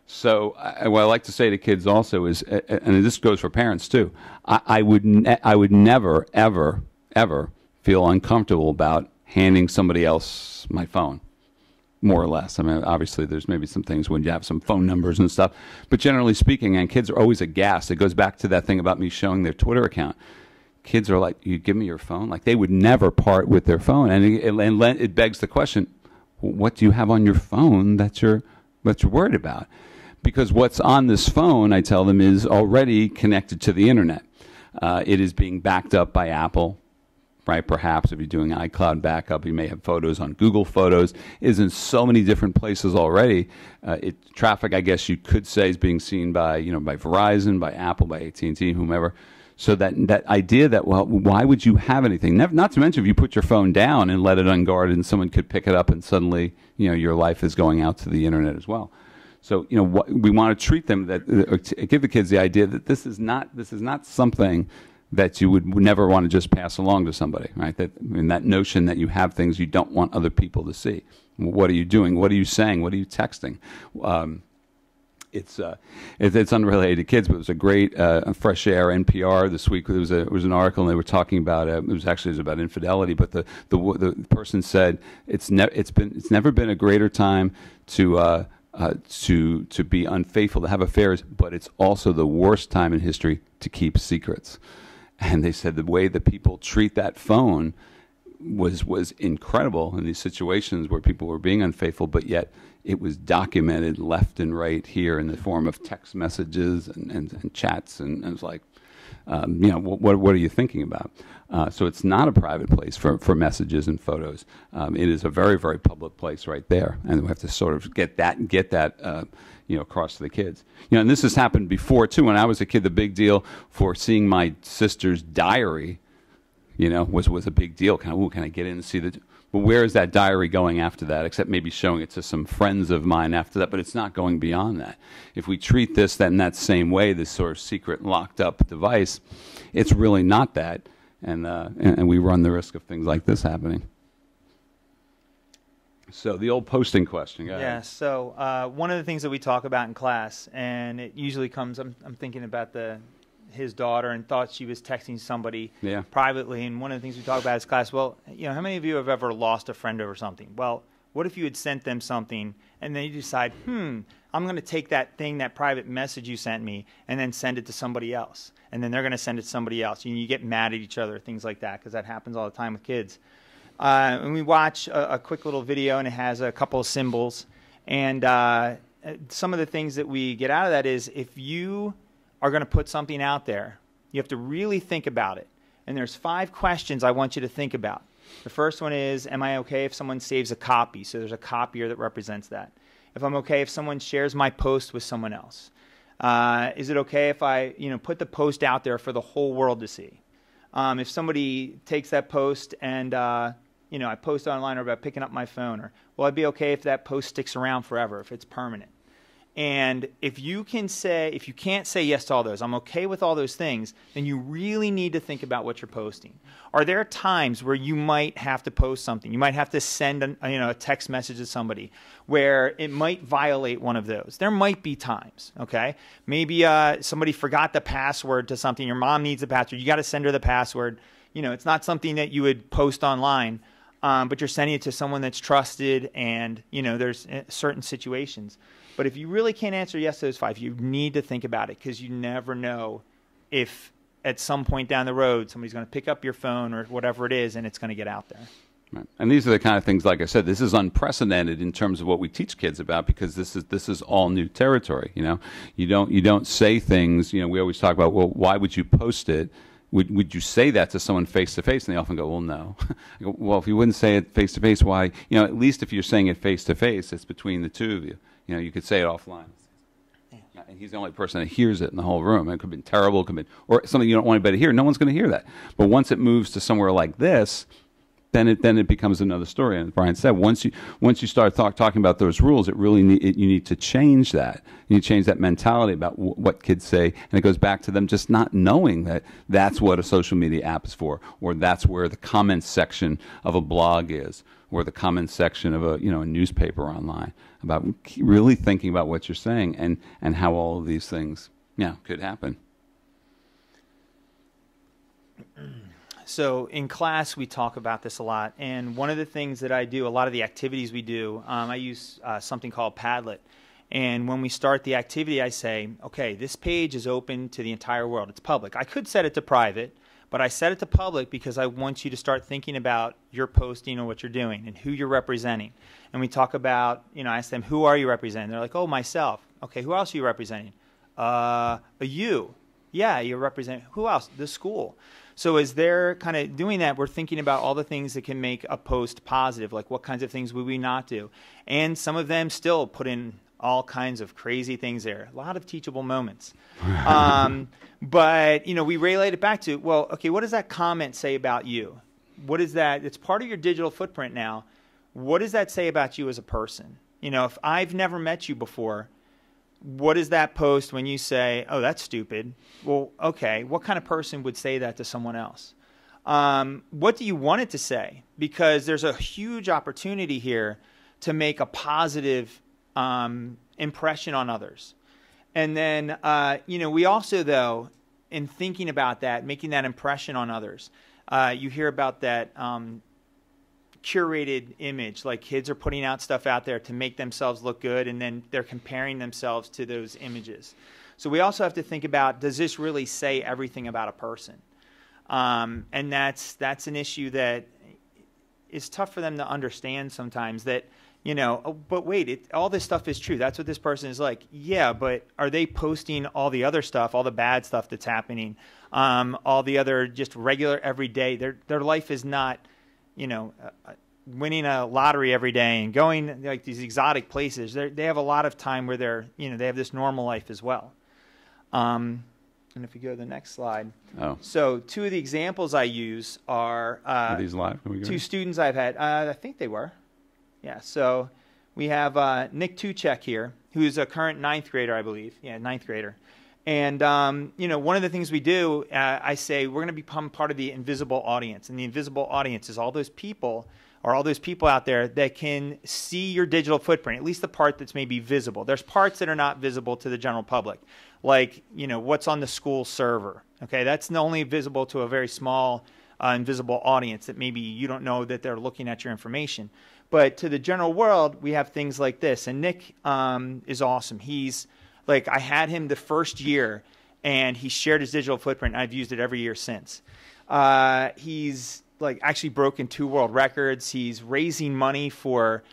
So what I like to say to kids also is, and this goes for parents too, I would never ever feel uncomfortable about handing somebody else my phone, more or less. I mean, obviously there's maybe some things when you have some phone numbers and stuff, but generally speaking, and kids are always aghast. It goes back to that thing about me showing their Twitter account. Kids are like, you give me your phone? Like, they would never part with their phone. And it begs the question, what do you have on your phone that you're worried about? Because what's on this phone, I tell them, is already connected to the internet. It is being backed up by Apple, right? Perhaps if you're doing iCloud backup, you may have photos on Google Photos. It is in so many different places already. Traffic, I guess you could say, is being seen by Verizon, by Apple, by AT&T, whomever. So that idea that, well, why would you have anything? Not to mention if you put your phone down and let it unguarded and someone could pick it up and suddenly, your life is going out to the internet as well. So, we want to treat them give the kids the idea that this is not something that you would never want to just pass along to somebody, right? That notion that you have things you don't want other people to see. What are you doing? What are you saying? What are you texting? it's unrelated to kids, but it was a great Fresh Air NPR this week. There was an article, and they were talking about it was about infidelity, but the person said it's never been a greater time to be unfaithful, to have affairs, but it's also the worst time in history to keep secrets. And they said the way that people treat that phone was incredible in these situations where people were being unfaithful, but yet it was documented left and right here in the form of text messages and chats, and it was like, what are you thinking about? So it's not a private place for messages and photos. It is a very, very public place right there, and we have to sort of get that across to the kids. And this has happened before too. When I was a kid, the big deal for seeing my sister's diary, was a big deal. Can I get in and see the? Well, where is that diary going after that? Except maybe showing it to some friends of mine after that, but it's not going beyond that. If we treat this in that same way, this sort of secret locked up device, it's really not that, and we run the risk of things like this happening. So the old posting question. Go ahead. Yeah. So one of the things that we talk about in class, and it usually comes. I'm thinking about his daughter and thought she was texting somebody privately, and one of the things we talk about is class, well, how many of you have ever lost a friend over something? Well, what if you had sent them something and then you decide, I'm going to take that private message you sent me, and then send it to somebody else, and then they're going to send it to somebody else, and you get mad at each other, things like that, because that happens all the time with kids. And we watch a quick little video, and it has a couple of symbols, and some of the things that we get out of that is, if you are going to put something out there, you have to really think about it. And there's 5 questions I want you to think about. The first one is, am I okay if someone saves a copy? So there's a copier that represents that. If I'm okay if someone shares my post with someone else. Is it okay if I put the post out there for the whole world to see? If somebody takes that post and I post online or about picking up my phone, or will I be okay if that post sticks around forever, if it's permanent? And if you can't say yes to all those, I'm okay with all those things, then you really need to think about what you're posting. Are there times where you might have to post something? You might have to send a text message to somebody where it might violate one of those. There might be times, okay? Maybe somebody forgot the password to something. Your mom needs the password. You got to send her the password. It's not something that you would post online, but you're sending it to someone that's trusted, and there's certain situations. But if you really can't answer yes to those 5, you need to think about it, because you never know if at some point down the road somebody's going to pick up your phone or whatever it is, and it's going to get out there. Right. And these are the kind of things, like I said, this is unprecedented in terms of what we teach kids about, because this is all new territory. You don't say things. We always talk about, well, why would you post it? Would you say that to someone face to face? And they often go, well, no. I go, well, if you wouldn't say it face to face, why? At least if you're saying it face to face, it's between the two of you. You could say it offline. And he's the only person that hears it in the whole room. It could have been terrible, or something you don't want anybody to hear. No one's going to hear that. But once it moves to somewhere like this, then it becomes another story. And as Brian said, once you start talking about those rules, you need to change that. You need to change that mentality about what kids say, and it goes back to them just not knowing that that's what a social media app is for, or that's where the comments section of a blog is, or the comments section of a newspaper online. About really thinking about what you're saying and how all of these things could happen. So in class, we talk about this a lot. And one of the things that I do, a lot of the activities we do, I use something called Padlet. And when we start the activity, I say, okay, this page is open to the entire world. It's public. I could set it to private, but I set it to public because I want you to start thinking about your posting or what you're doing and who you're representing. And we talk about, I ask them, who are you representing? They're like, oh, myself. Okay, who else are you representing? You. Yeah, you're representing, who else? The school. So as they're kind of doing that, we're thinking about all the things that can make a post positive, like what kinds of things would we not do? And some of them still put in all kinds of crazy things there. A lot of teachable moments. But, we relate it back to, well, okay, what does that comment say about you? What is that? It's part of your digital footprint now. What does that say about you as a person? If I've never met you before, what is that post when you say, oh, that's stupid? Well, okay, what kind of person would say that to someone else? What do you want it to say? Because there's a huge opportunity here to make a positive impression on others. And then, we also, though, in thinking about that, making that impression on others, you hear about that curated image, like kids are putting out stuff out there to make themselves look good, and then they're comparing themselves to those images. So we also have to think about, does this really say everything about a person? And that's an issue that is tough for them to understand sometimes, that, but wait, all this stuff is true. That's what this person is like. Yeah, but are they posting all the other stuff, all the bad stuff that's happening, all the other just regular everyday? Their life is not, winning a lottery every day and going like these exotic places. They have a lot of time where they have this normal life as well. And if we go to the next slide. Oh. So 2 of the examples I use are these live? Can we go 2 students I've had. I think they were. Yeah. So we have Nick Tuchek here, who's a current 9th grader, I believe. Yeah, 9th grader. And, one of the things we do, I say we're going to become part of the invisible audience. And the invisible audience is all those people out there that can see your digital footprint, at least the part that's maybe visible. There's parts that are not visible to the general public, like, what's on the school server. Okay, that's only visible to a very small invisible audience that maybe you don't know that they're looking at your information. But to the general world, we have things like this. And Nick is awesome. He's like, I had him the first year, and he shared his digital footprint, and I've used it every year since. He's like actually broken 2 world records. He's raising money for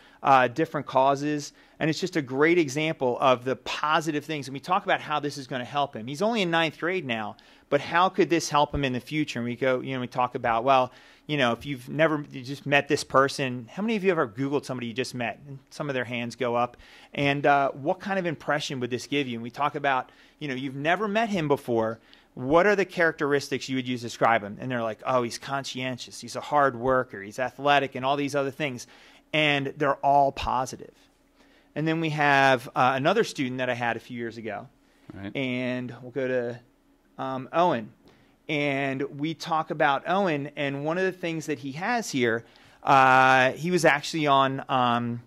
different causes, and it's just a great example of the positive things. And we talk about how this is going to help him. He's only in 9th grade now, but how could this help him in the future? And we go, we talk about, well, if you just met this person, how many of you ever Googled somebody you just met? And some of their hands go up. And what kind of impression would this give you? And we talk about, you've never met him before. What are the characteristics you would use to describe him? And they're like, oh, he's conscientious, he's a hard worker, he's athletic, and all these other things. And they're all positive. And then we have another student that I had a few years ago. Right. And we'll go to Owen. And we talk about Owen, and one of the things that he has here, he was actually on,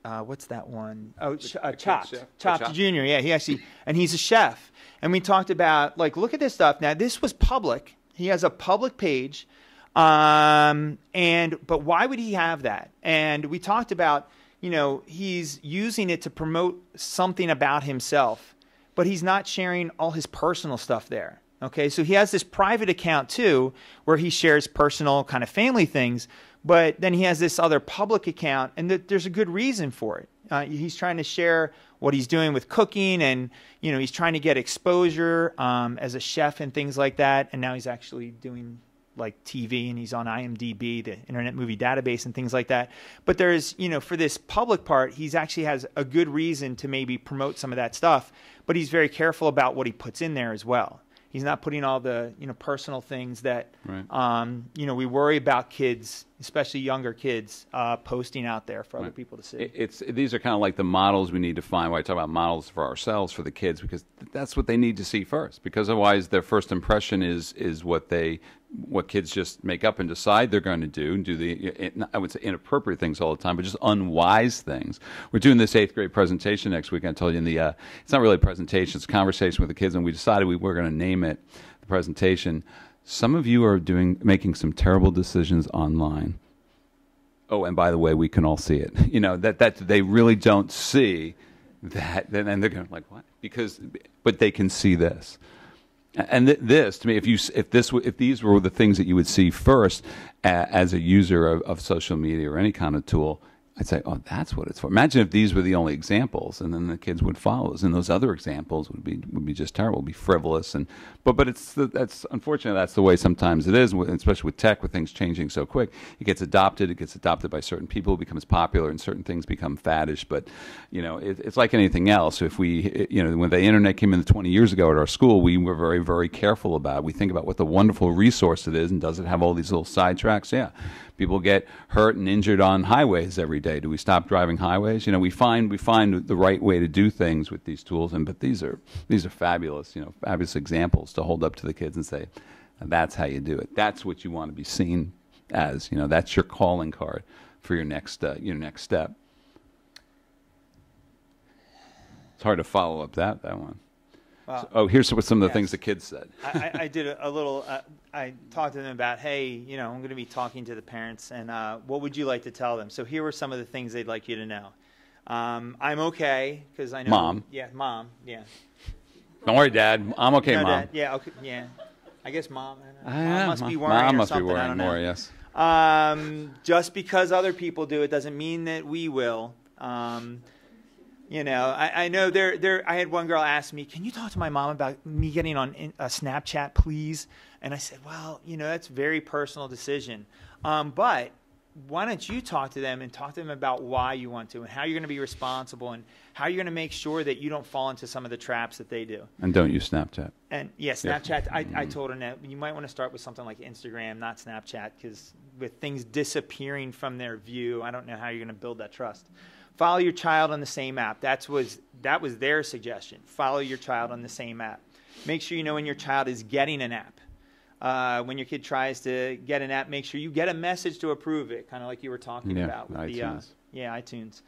what's that one? Oh, Chopped Junior. Yeah, he's a chef. And we talked about, like, look at this stuff. Now, this was public. He has a public page, but why would he have that? And we talked about, he's using it to promote something about himself, but he's not sharing all his personal stuff there. Okay, so he has this private account too, where he shares personal kind of family things, but then he has this other public account, and there's a good reason for it. He's trying to share what he's doing with cooking, and he's trying to get exposure as a chef and things like that. And now he's actually doing like TV, and he's on IMDb, the Internet Movie Database, and things like that. But there's, for this public part, he's actually has a good reason to maybe promote some of that stuff, but he's very careful about what he puts in there as well. He's not putting all the personal things that right. We worry about kids, especially younger kids, posting out there for other people to see. These are kind of like the models we need to find. When I talk about models for ourselves, for the kids, because that's what they need to see first. Because otherwise, their first impression is what kids just make up and decide they're going to do, and do the, I would say, inappropriate things all the time, but just unwise things. We're doing this 8th grade presentation next week. I told you it's not really a presentation; it's a conversation with the kids, and we decided we were going to name it the presentation. Some of you are making some terrible decisions online. Oh, and by the way, we can all see it. That they really don't see that, and they're going to like, what? But they can see this. And this, to me, if these were the things that you would see first as a user of social media or any kind of tool, I'd say, oh, that's what it's for. Imagine if these were the only examples, and then the kids would follow us, and those other examples would be just terrible, be frivolous, but that's unfortunately that's the way sometimes it is, especially with tech, with things changing so quick. It gets adopted by certain people, it becomes popular, and certain things become faddish. But it's like anything else. If when the internet came in 20 years ago at our school, we were very, very careful about it. We think about what the wonderful resource it is, and does it have all these little sidetracks? Yeah. People get hurt and injured on highways every day. Do we stop driving highways? We find the right way to do things with these tools, but these are fabulous, fabulous examples to hold up to the kids and say, that's how you do it. That's what you want to be seen as. That's your calling card for your next step. It's hard to follow up that one. Well, Oh, here's what some of the yes. things the kids said. I did a little, I talked to them about, hey, you know, I'm going to be talking to the parents, and what would you like to tell them? So here were some of the things they'd like you to know. I'm okay, because I know. Mom. Yeah, Mom, yeah. Don't worry, Dad. I'm okay, No, Mom. Dad, yeah, okay, yeah. I guess Mom. I don't know. Yeah, Mom must be worrying Mom or must be something, I worrying don't know. more, yes. Just because other people do it doesn't mean that we will. You know, I know I had one girl ask me, can you talk to my mom about me getting on Snapchat, please? And I said, well, you know, that's a very personal decision. But why don't you talk to them and talk to them about why you want to and how you're going to be responsible and how you're going to make sure that you don't fall into some of the traps that they do. And don't use Snapchat. And yeah, Snapchat, I told her that you might want to start with something like Instagram, not Snapchat, because with things disappearing from their view, I don't know how you're going to build that trust. Follow your child on the same app. That was their suggestion. Follow your child on the same app. Make sure you know when your child is getting an app. When your kid tries to get an app, make sure you get a message to approve it, kind of like you were talking about with iTunes. iTunes.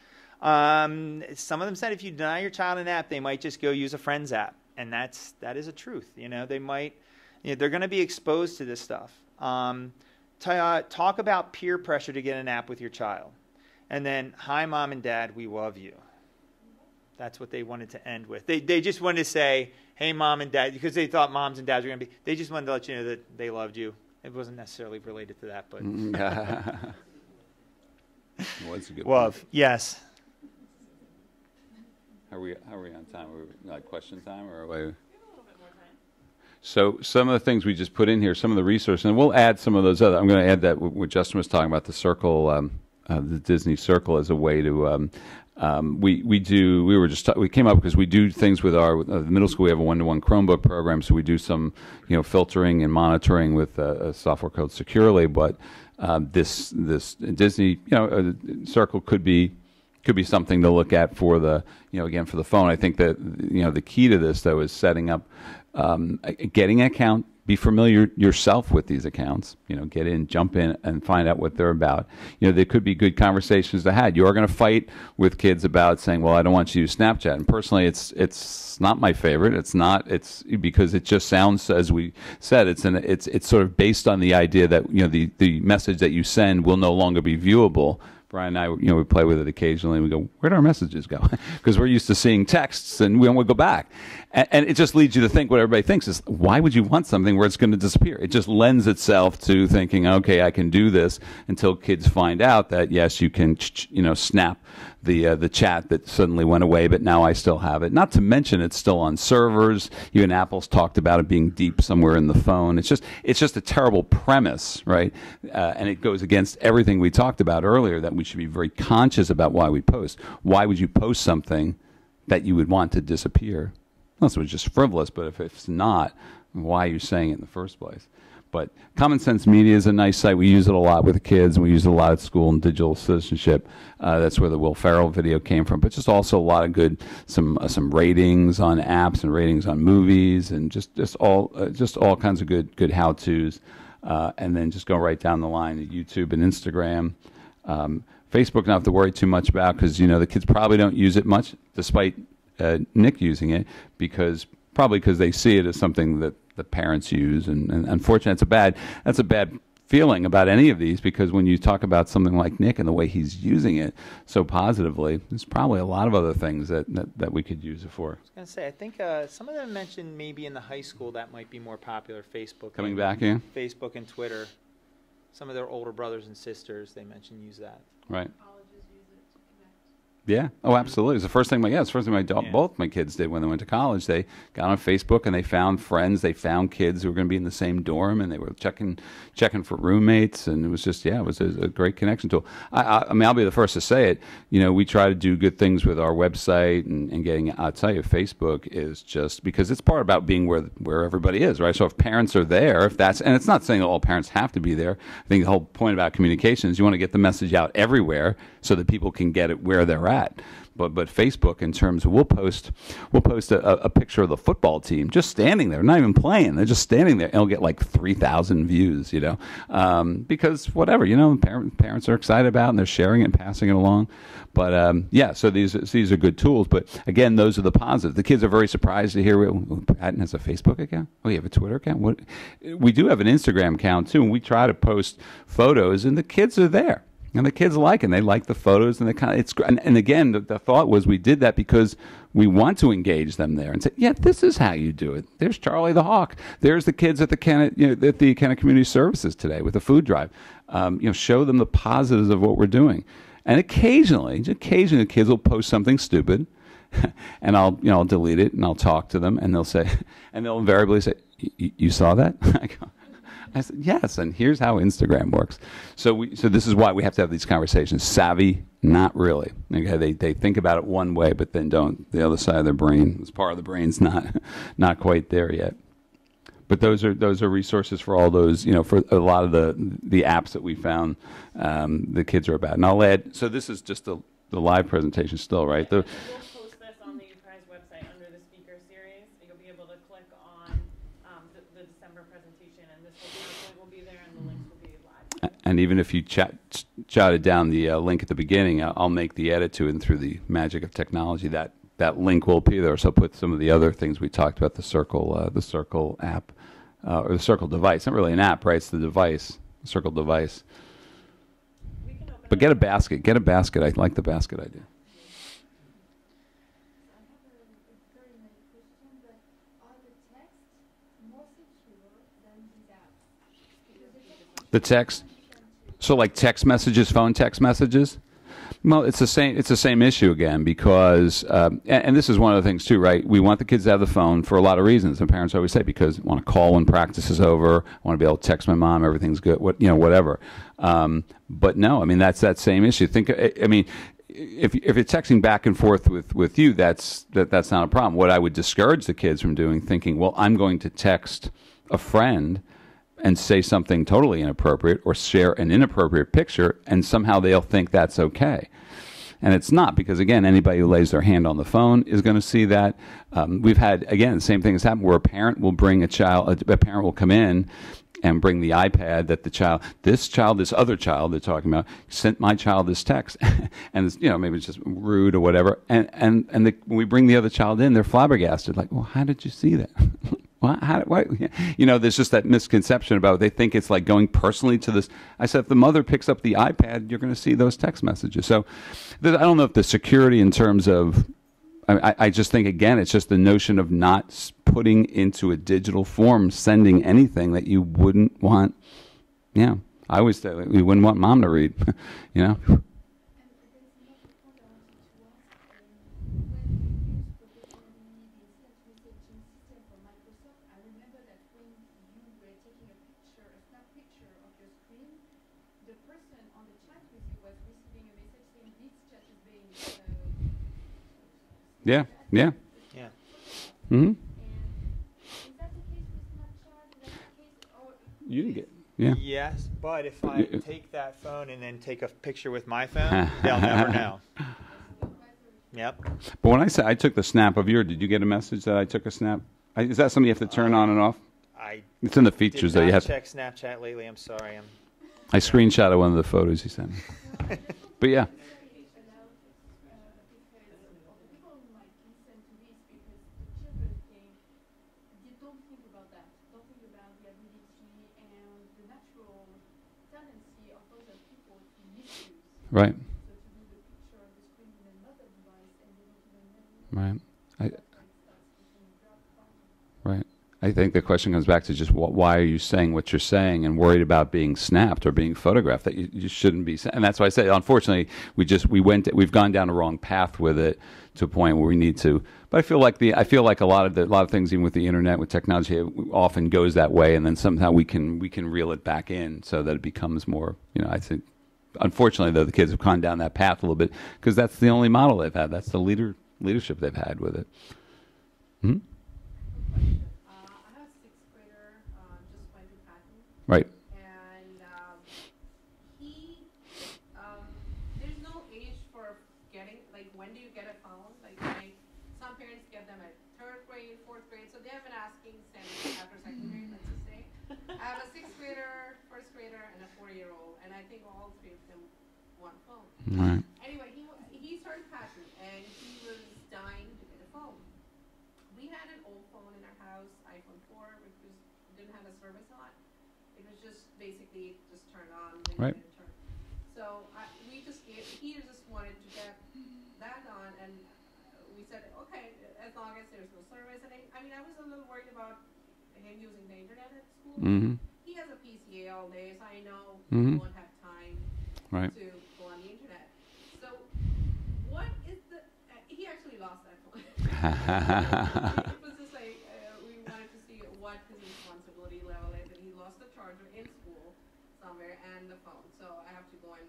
Some of them said if you deny your child an app, they might just go use a friend's app, and that is a truth. You know, they might, you know, they're going to be exposed to this stuff. Talk about peer pressure to get an app with your child. And then, hi, Mom and Dad, we love you. That's what they wanted to end with. They just wanted to say, hey, Mom and Dad, because they thought moms and dads were going to be, they just wanted to let you know that they loved you. It wasn't necessarily related to that, but. Well, that's a good Love, point. yes. How are we on time? Are we like question time or are we? So some of the things we just put in here, some of the resources, and we'll add some of those other. I'm going to add that what Justin was talking about, the circle, the Disney Circle, as a way to. We came up because we do things with our the middle school. We have a one-to-one Chromebook program, so we do some filtering and monitoring with a software called Securely. But this Disney Circle could be something to look at for the again for the phone. I think that the key to this though is setting up getting an account. Be familiar yourself with these accounts. Get in, jump in, and find out what they're about. There could be good conversations to have. You are going to fight with kids about saying, "Well, I don't want you to use Snapchat." And personally, it's not my favorite. It's because it just sounds, as we said, it's sort of based on the idea that the message that you send will no longer be viewable. Brian and I, we play with it occasionally, and we go, where do our messages go? Because we're used to seeing texts, and we don't want to go back. And it just leads you to think what everybody thinks is, why would you want something where it's going to disappear? It just lends itself to thinking, okay, I can do this, until kids find out that, yes, you can, snap the chat that suddenly went away, but now I still have it. Not to mention it's still on servers. Even Apple's talked about it being deep somewhere in the phone. It's just a terrible premise, right? And it goes against everything we talked about earlier, that we should be very conscious about why we post. Why would you post something that you would want to disappear? Unless it was just frivolous, but if it's not, why are you saying it in the first place? But Common Sense Media is a nice site. We use it a lot with the kids, and we use it a lot at school in digital citizenship. That's where the Will Ferrell video came from. But just also a lot of good, some ratings on apps and ratings on movies, and just all kinds of good how-tos. And then just go right down the line to YouTube and Instagram. Facebook, not have to worry too much about, because the kids probably don't use it much, despite Nick using it, because they see it as something that the parents use, and unfortunately that's a bad feeling about any of these, because when you talk about something like Nick and the way he's using it so positively, there's probably a lot of other things that we could use it for. I was going to say, I think some of them mentioned maybe in the high school that might be more popular. Facebook Coming back in? Facebook and Twitter. Some of their older brothers and sisters, they mentioned, use that. Right. Yeah. Oh, absolutely. It's the first thing both my kids did when they went to college. They got on Facebook and they found friends. They found kids who were going to be in the same dorm, and they were checking for roommates. And it was just, it was a great connection tool. I mean, I'll be the first to say it. We try to do good things with our website and getting. I'll tell you, Facebook is just, because it's part about being where everybody is, right? So if parents are there, and it's not saying that all parents have to be there. I think the whole point about communication is you want to get the message out everywhere so that people can get it where they're at. but Facebook, in terms of we'll post a picture of the football team just standing there, not even playing. They're just standing there, and it'll get like 3,000 views, because whatever, parents are excited about, and they're sharing it and passing it along. But so these are good tools. But again, those are the positives. The kids are very surprised to hear Patton has a Facebook account. Oh, you have a Twitter account? What? We do have an Instagram account too, and we try to post photos, and the kids are there. And the kids like it. And they like the photos, and and again, the thought was we did that because we want to engage them there and say, yeah, this is how you do it. There's Charlie the Hawk. There's the kids at the Kennet Community Services today with the food drive. Show them the positives of what we're doing. And occasionally the kids will post something stupid, and I'll delete it and I'll talk to them, and they'll invariably say, "You saw that?" I said, yes, and here's how Instagram works. So this is why we have to have these conversations. Savvy, not really. Okay, they think about it one way, but then don't. The other side of their brain, this part of the brain's not quite there yet. But those are resources for all those, for a lot of the apps that we found the kids are about. And I'll add. So this is just the live presentation still, right? We'll post this on the U-PRISE website under the speaker series. You'll be able to click on the December presentation, and this will be there, and the links will be live. And even if you jotted down the link at the beginning, I'll make the edit to it, and through the magic of technology, that link will appear there. So I'll put some of the other things we talked about, the Circle app, or the Circle device. Not really an app, right? It's the device, the Circle device. But get a basket. Get a basket. I like the basket idea. The text. So like text messages, phone text messages. Well, it's the same issue again, because and this is one of the things too, right? We want the kids to have the phone for a lot of reasons, and parents always say, because I want to call when practice is over, I want to be able to text my mom, everything's good, whatever. But no, I mean that's that same issue. If you're texting back and forth with you, that's not a problem. What I would discourage the kids from doing, thinking, well, I'm going to text a friend and say something totally inappropriate or share an inappropriate picture, and somehow they'll think that's okay. And it's not, because again, anybody who lays their hand on the phone is going to see that. We've had, again, the same thing has happened where a parent will bring a parent will come in and bring the iPad that this other child they're talking about sent my child this text, and it's, maybe it's just rude or whatever. And when we bring the other child in, they're flabbergasted, like, well, how did you see that? Well, there's just that misconception about it. They think it's like going personally to this. I said, if the mother picks up the iPad, you're going to see those text messages. So I don't know if the security in terms of, I just think, again, it's just the notion of not putting into a digital form, sending anything that you wouldn't want. Yeah, I always say we wouldn't want mom to read, Yeah. Mm-hmm. You didn't get. Yeah. Yes, but if I take that phone and then take a picture with my phone, they'll never know. Yep. But when I said I took the snap of did you get a message that I took a snap? Is that something you have to turn on and off? It's in the features that you have. Check Snapchat lately. I'm sorry. I screenshotted one of the photos he sent me. But yeah. Right. Right. Right. I think the question comes back to just why are you saying what you're saying and worried about being snapped or being photographed that you shouldn't be. And that's why I say, unfortunately, we've gone down a wrong path with it to a point where we need to. But I feel like a lot of things, even with the internet, with technology, it often goes that way, and then somehow we can reel it back in so that it becomes more. I think. Unfortunately, though, the kids have gone down that path a little bit because that's the only model they've had. That's the leadership they've had with it. Hmm? I have a sixth grader, just went to Parental. Right. And there's no age for getting, like, when do you get Right. Anyway, he started passing, and he was dying to get a phone. We had an old phone in our house, iPhone 4, which didn't have a service on. It was just basically just turned on, then Right. you get a turn. So he just wanted to get that on, and we said, okay, as long as there's no service. And I mean, I was a little worried about him using the internet at school. Mm-hmm. He has a PCA all day, so I know Mhm. he won't have time Right. to go on the internet. So what is he actually lost that phone. It was just like, we wanted to see what his responsibility level is, and he lost the charger in school somewhere and the phone. So I have to go and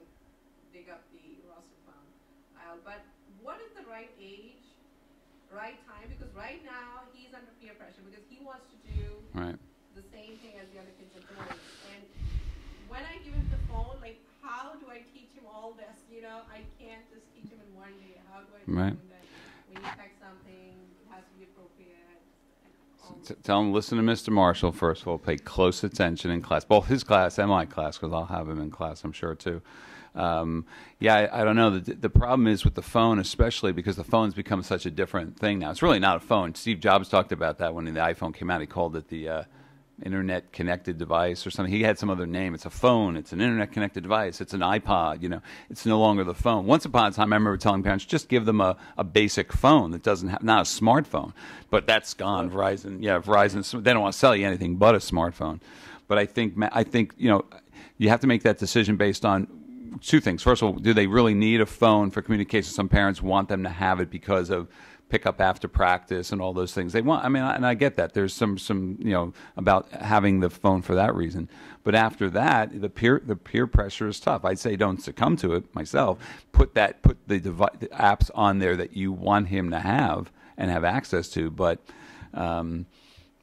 dig up the lost phone. But what is the right age, right time? Because right now he's under peer pressure because he wants to do Right. the same thing as the other kids are doing. And when I give him the phone, like, how do I teach him all this? You know, I can't just teach him in one day. How do I teach Right. him that when you text something, it has to be appropriate? Tell him, listen to Mr. Marshall, first of all, pay close attention in class, both his class and my class, because I'll have him in class, I'm sure, too. I don't know. The problem is with the phone, especially because the phone's become such a different thing now. It's really not a phone. Steve Jobs talked about that when the iPhone came out. He called it the internet connected device or something. He had some other name. It's a phone. It's an internet connected device. It's an iPod. You know, it's no longer the phone. Once upon a time, I remember telling parents, just give them a basic phone that doesn't have, not a smartphone, but that's gone. Verizon, they don't want to sell you anything but a smartphone. But I think you know, you have to make that decision based on two things. First of all, do they really need a phone for communication? Some parents want them to have it because of pick up after practice and all those things they want. I mean, and I get that. There's some you know, about having the phone for that reason. But after that, the peer pressure is tough. I'd say don't succumb to it myself. Put the apps on there that you want him to have and have access to. But I'm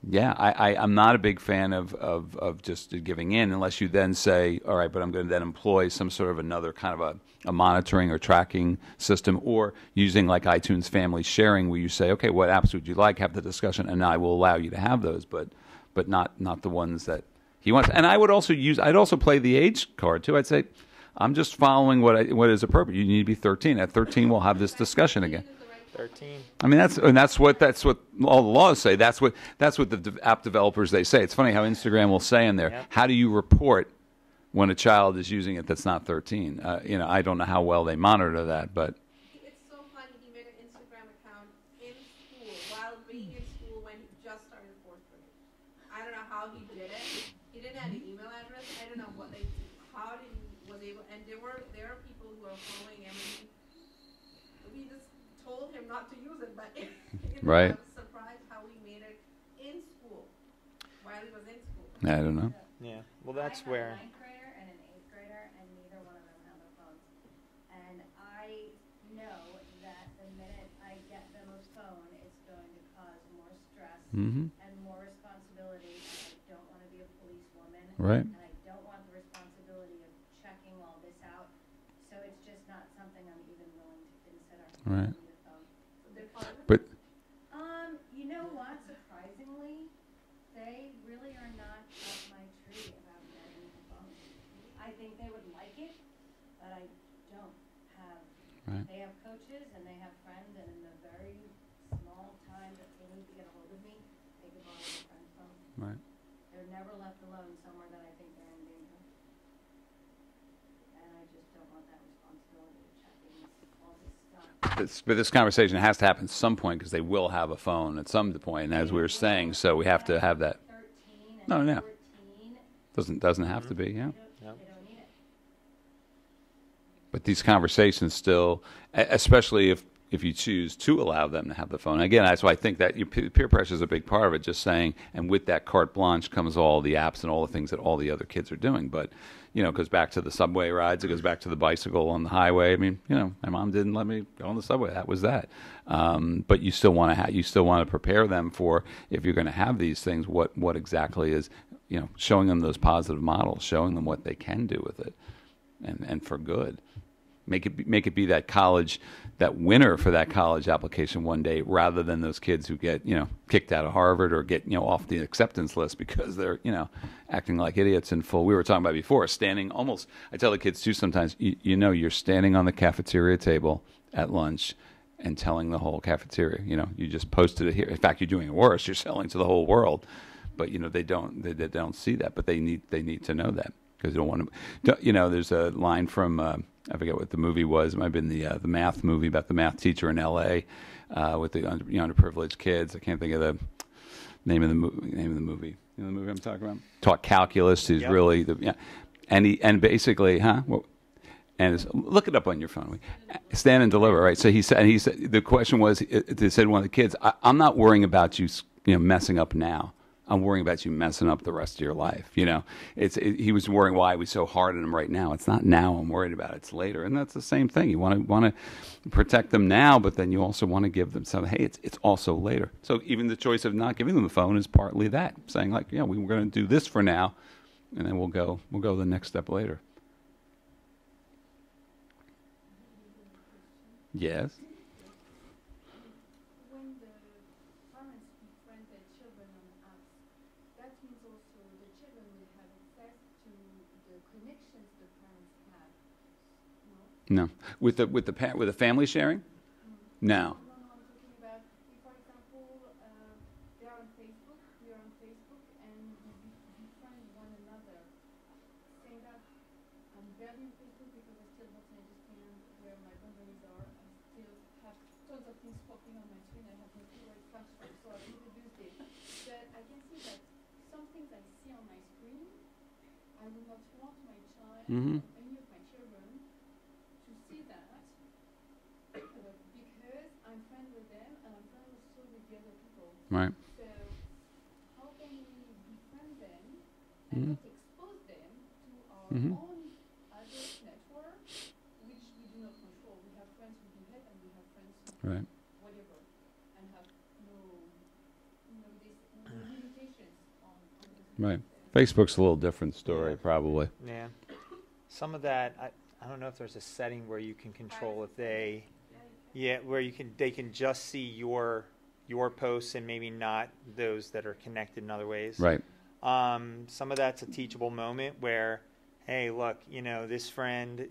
not a big fan of just giving in unless you then say, all right, but I'm going to then employ some sort of another kind of a monitoring or tracking system, or using like iTunes Family Sharing, where you say, okay, what apps would you like? Have the discussion, and I will allow you to have those, but not the ones that he wants. And I'd also play the age card too. I'd say, I'm just following what is appropriate. You need to be 13. At 13, we'll have this discussion again. 13. I mean, that's what all the laws say. That's what the app developers, they say. It's funny how Instagram will say in there, Yep. how do you report when a child is using it that's not 13? You know, I don't know how well they monitor that, but It's so funny. He made an Instagram account in school while being in school when he just started 4th grade. I don't know how he did it. He didn't have an email address. I don't know how he was able. And there are people who are following him. We just told him not to use it, but Right. I was surprised how he made it in school while he was in school. I don't know. Yeah. Well, that's I where. have a 9th grader and an 8th grader, and neither one of them have their phones. And I know that the minute I get them a phone, it's going to cause more stress Mm-hmm. and more responsibility. And I don't want to be a policewoman. Right. And I don't want the responsibility of checking all this out. So it's just not something I'm even willing to consider. Right. Need a phone. But You know what? Surprisingly, they really are not up my tree about getting a phone. I think they would like it, but I don't have. Right. They have coaches and they have friends, and in the very small time that they need to get a hold of me, they can borrow their friend's phone. right. They're never left alone somewhere that I think they're in danger. And I just don't want that responsibility of checking all this stuff. But this conversation has to happen at some point, because they will have a phone at some point, as we were saying. So we have to have that. 13 and No, no. 14, Doesn't have to be. Yeah. they Yep. don't need it. But these conversations still, especially if you choose to allow them to have the phone. Again, that's why I think that peer pressure is a big part of it, just saying, and with that carte blanche comes all the apps and all the things that all the other kids are doing. But, you know, it goes back to the subway rides. It goes back to the bicycle on the highway. I mean, you know, my mom didn't let me go on the subway. That was that. But you still want to prepare them for, if you're going to have these things, what exactly is, you know, showing them those positive models, showing them what they can do with it, and for good. Make it be that college, that winner for that college application one day, rather than those kids who get, kicked out of Harvard or get, off the acceptance list because they're, acting like idiots in full. We were talking about before, standing almost, I tell the kids too sometimes, you're standing on the cafeteria table at lunch and telling the whole cafeteria, you just posted it here. In fact, you're doing it worse. You're selling to the whole world, but they don't see that, but they need to know that. Because they don't want to, there's a line from I forget what the movie was. It might have been the math movie about the math teacher in L.A. With the underprivileged kids. I can't think of the name of the movie. You know the movie I'm talking about? Taught calculus. He's really and basically, look it up on your phone. Stand and deliver, right? So he said the question was, they said one of the kids, I'm not worrying about you, messing up now. I'm worrying about you messing up the rest of your life. He was worrying why we so hard on him right now. It's not now I'm worried about. It's later, and that's the same thing. You want to protect them now, but then you also want to give them something. Hey, it's also later. So even the choice of not giving them the phone is partly that, saying like, we're going to do this for now, and then we'll go the next step later. Yes. No, with the family sharing. No. I'm talking about, for example, they're on Facebook, we are on Facebook, and we befriend one another. Saying that I'm barely on Facebook because I still don't understand where my boundaries are. I still have tons of things popping on my screen. I have no clue where it comes from, so I introduced it. But I can see that some things I see on my screen, I would not want my child, any of my children, to see that because I'm friends with them and I'm friends also with the other people. Right. So how can we befriend them and not expose them to our own adult network, which we do not control? We have friends who do that and we have friends who do whatever and have no limitations on Right. Facebook's a little different story, probably. Yeah. Some of that, I don't know if there's a setting where you can control if they, where they can just see your posts and maybe not those that are connected in other ways. Right. Some of that's a teachable moment where, hey, look, this friend,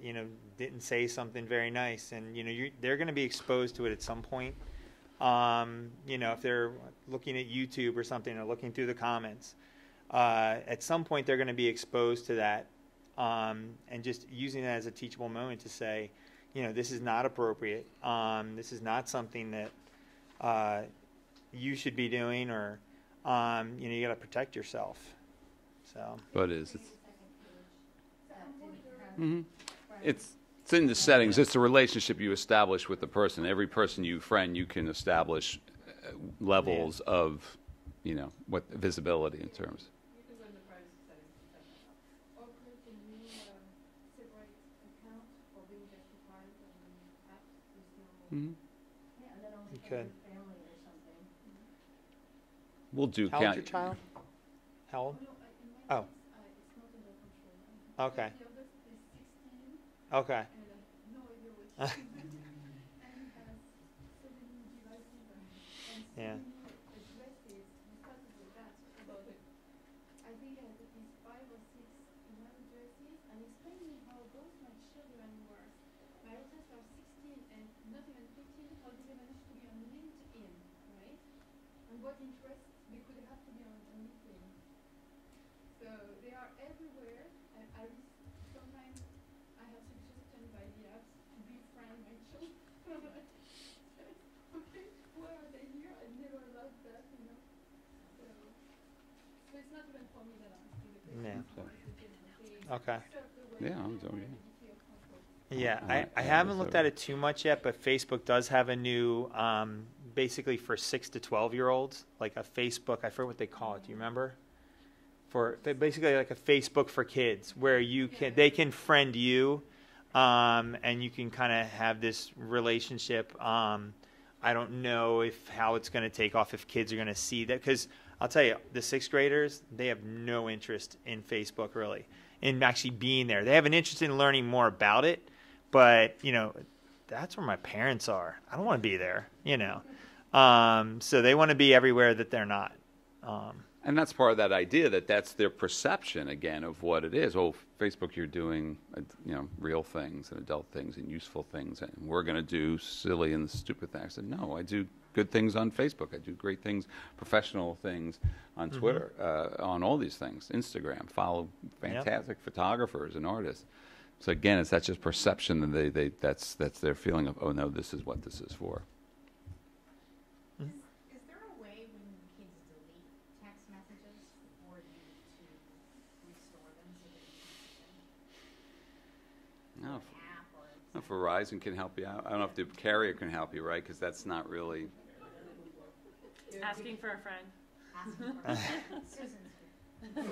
didn't say something very nice, and they're going to be exposed to it at some point. If they're looking at YouTube or something or looking through the comments, at some point they're going to be exposed to that. And just using that as a teachable moment to say, this is not appropriate. This is not something that you should be doing, or you got to protect yourself. So. But it's in the settings. It's the relationship you establish with the person. Every person you friend, you can establish levels of, what visibility in terms. and then only You could. family or something. We'll do How old's your child? How old? Oh. It's not under control. Okay. The oldest is 16. Okay. And I have no idea what he's doing. And he has so many devices and so many addresses. We started with that about it. I think I have at least 5 or 6 email addresses, and explaining how both my children were. My eldest are 16 and not even 15. How did they manage to be on LinkedIn, right? And what interests they could have to be on LinkedIn. So they are everywhere, and sometimes I have suggestions by the apps to befriend my children. Okay, why are they here? I never loved that, So it's not even for me that I'm asking the question. Okay. Yeah, I'm doing it. Yeah, I haven't looked at it too much yet, but Facebook does have a new, basically for 6 to 12-year-olds, like a Facebook. I forget what they call it. Do you remember? Basically like a Facebook for kids, where they can friend you, and you can kind of have this relationship. I don't know how it's going to take off if kids are going to see that, because I'll tell you, the 6th graders, they have no interest in Facebook really, in actually being there. They have an interest in learning more about it, but that's where my parents are. I don't want to be there, so they want to be everywhere that they're not. And that's part of that idea that's their perception, again, of what it is. Oh, Facebook, you're doing, real things and adult things and useful things, and we're going to do silly and stupid things. I said, no, I do good things on Facebook. I do great things, professional things on Twitter, on all these things, Instagram, follow fantastic photographers and artists. So again, that's just perception, and that's their feeling of, oh no, this is what this is for. Is there a way when kids delete text messages for you to restore them so that you can see them? No, An app or Verizon can help you out. I don't know if the carrier can help you, right? Because that's not really. Asking for a friend. asking for Susan's here.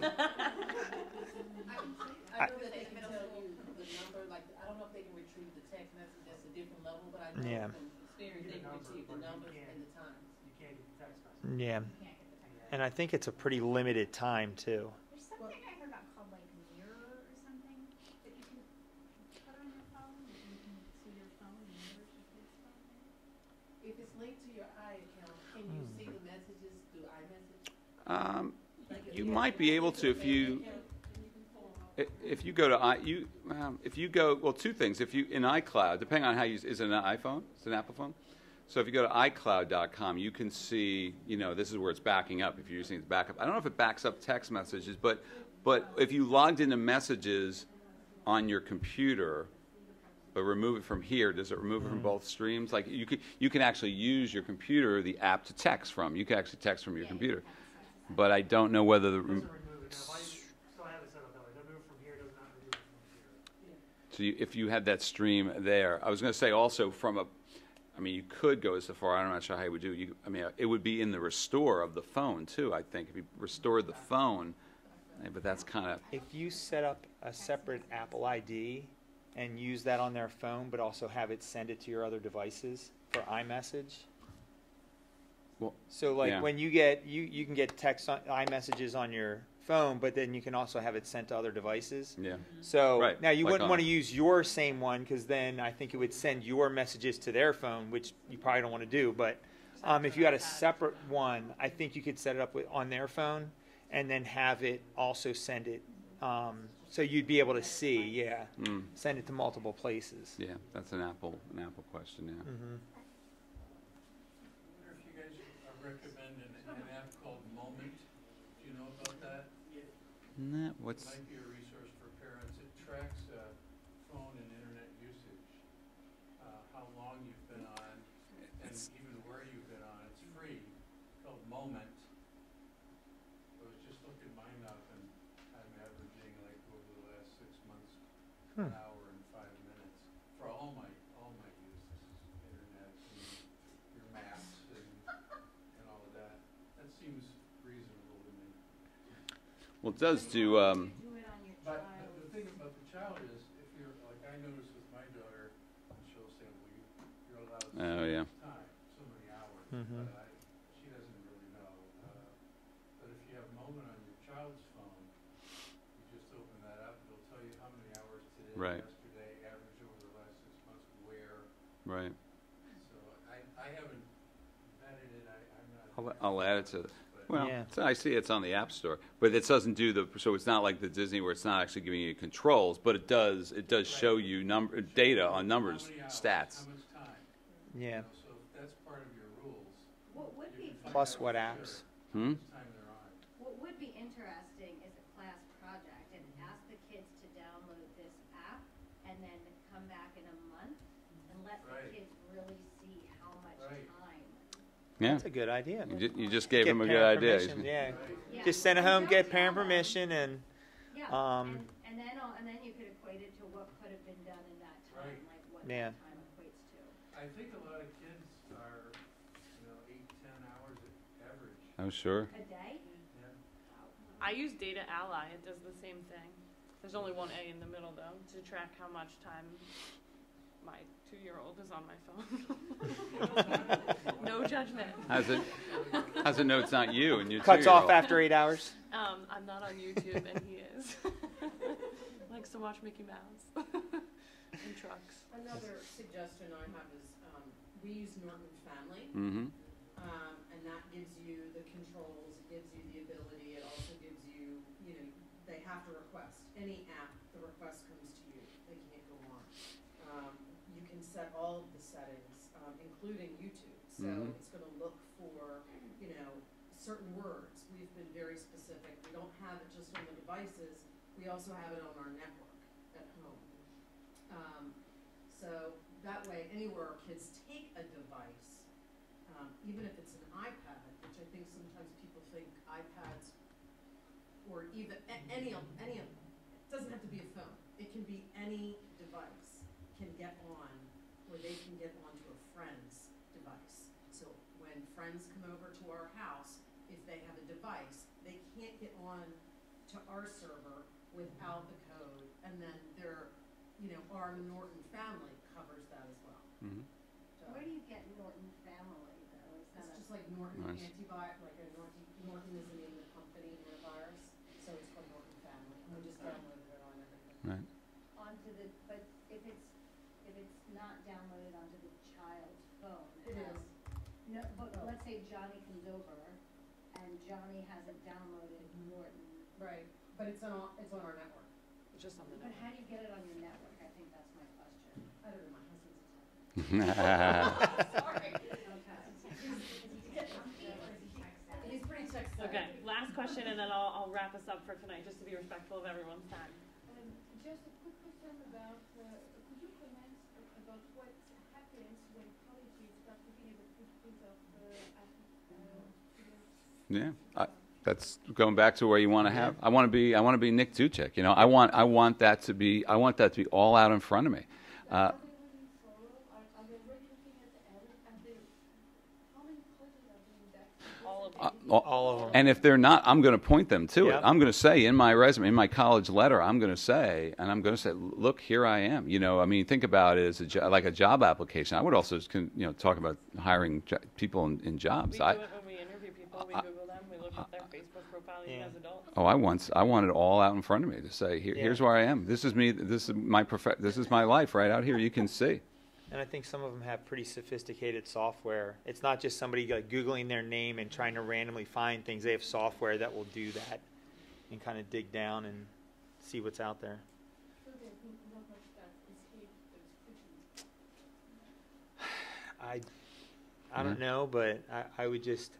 I know that they can tell you the number, like, I don't know if they can retrieve the text message, that's a different level, but I know from experience they can retrieve the numbers and the times. You can't get the text message. Yeah. You can't get the text. And I think it's a pretty limited time, too. There's something I heard about called like mirror or something that you can put on your phone, that you can see your phone and mirror to your phone. If it's linked to your iAccount, can you see the messages through iMessage? You might be able to if you go to two things. If you in iCloud, depending on how you is it an iPhone? It's an Apple phone. So if you go to iCloud.com, you can see, this is where it's backing up. If you're using its backup, I don't know if it backs up text messages, but if you logged into messages on your computer, but remove it from here, does it remove it from both streams? Like you can actually use your computer, the app to text from. You can actually text from your computer, but I don't know whether the. It doesn't remove it. Now, if I still have it set up that way, remove from here does not remove it from here. So if you had that stream there, I was going to say also you could go so far. I'm not sure how you would do. It would be in the restore of the phone too. I think if you restored the phone, but that's kind of. If you set up a separate Apple ID and use that on their phone, but also have it send it to your other devices for iMessage. Well, so when you get you can get text on iMessages on your phone, but then you can also have it sent to other devices. Yeah. So now you wouldn't want to use your same one, because then I think it would send your messages to their phone, which you probably don't want to do. But if you had a separate one, I think you could set it up on their phone and then have it also send it. So you'd be able to see, send it to multiple places. Yeah, that's an Apple question. Yeah. I wonder if you guys recommend an app called Moment. Do you know about that? Nah, It might be a resource for parents. It tracks phone and internet usage, how long you've been on, and even where you've been on. It's free. It's called Moment. I was just looking mine up, and I'm averaging like over the last 6 months, an hour and 5 minutes for all my use. This is internet and your maps and all of that. That seems reasonable to me. Well, it does do. But the thing about the child is, if you're like I noticed with my daughter, she'll say, "Well, you're allowed time, so many hours." But she doesn't really know. But if you have Moment on your child's phone, you just open that up, and it'll tell you how many hours today, yesterday, average over the last 6 months, where. Right. So I haven't vetted it. I'm not. I'll add it to. Well, so I see it's on the App Store, but it doesn't do so it's not like the Disney where it's not actually giving you controls, but it does show you data on numbers, stats. How much time? Yeah. So if that's part of your rules. What would be Plus what apps? Time they're on. What would be interesting is a class project and ask the kids to download this app and then come back in a month and let the kids really see how much time. Yeah. That's a good idea. You just gave him a good parent idea. permission, Yeah. Just send it home, get parent permission, and And then you could equate it to what could have been done in that time, like what that time equates to. I think a lot of kids are, 8, 10 hours average. Oh, sure. A day? Yeah. I use Data Ally. It does the same thing. There's only one A in the middle, though, to track how much time my 2-year-old is on my phone. No judgment. How's it know it's not you and you cuts off after 8 hours? I'm not on YouTube, and he is. Likes to watch Mickey Mouse and trucks. Another suggestion I have is we use Norton Family, Mm-hmm. and that gives you the controls, it gives you the ability, it also gives you, they have to request. Any app, the request comes to you. They can't go on. You can set all of the settings, including YouTube. So it's going to look for, certain words. We've been very specific. We don't have it just on the devices. We also have it on our network at home. So that way, anywhere our kids take a device, even if it's an iPad, which I think sometimes people think iPads, or even any of them, it doesn't have to be a phone. It can be any device can get on, or they can get onto a friend's device. So when friends come over to our house, if they have a device, they can't get on to our server without the code, and then our Norton Family covers that as well. Mm-hmm. So Where do you get Norton Family, though? Is that it's just like Norton Nice. antivirus, like a Norton is the name of the company, antivirus, so it's called Norton Family, and we just downloaded it on everything. Right. but if it's not downloaded onto the child's phone, It is. No, but let's say Johnny comes over, and Johnny hasn't downloaded Norton. Right, but it's on our network. It's just on the But network. how do you get it on your network? I think that's my question. I don't know, my husband's a Sorry. Okay. He's pretty tech savvy. Okay, last question, and then I'll wrap us up for tonight, just to be respectful of everyone's time. Just a quick question about, could you comment about what happens when colleges start looking at the footprint of students? Yeah. That's going back to where you want to have. I want to be Nick Ducek. I want that to be all out in front of me. Are they really thorough? Are they really looking at the error? How many colleges are doing that? All of them. All of them. And if they're not, I'm going to point them to it. Yep. I'm going to say in my resume, in my college letter, I'm going to say, look, here I am. Think about it as like a job application. I would also, talk about hiring people in jobs. We do it when we interview people. We Google them. We look at their Facebook profile even as adults. Oh, I want it all out in front of me to say, here's where I am. This is me. This is this is my life right out here. You can see. And I think some of them have pretty sophisticated software. It's not just somebody like Googling their name and trying to randomly find things. They have software that will do that and kind of dig down and see what's out there. So there's not much that escape those cookies. I don't know, but I would just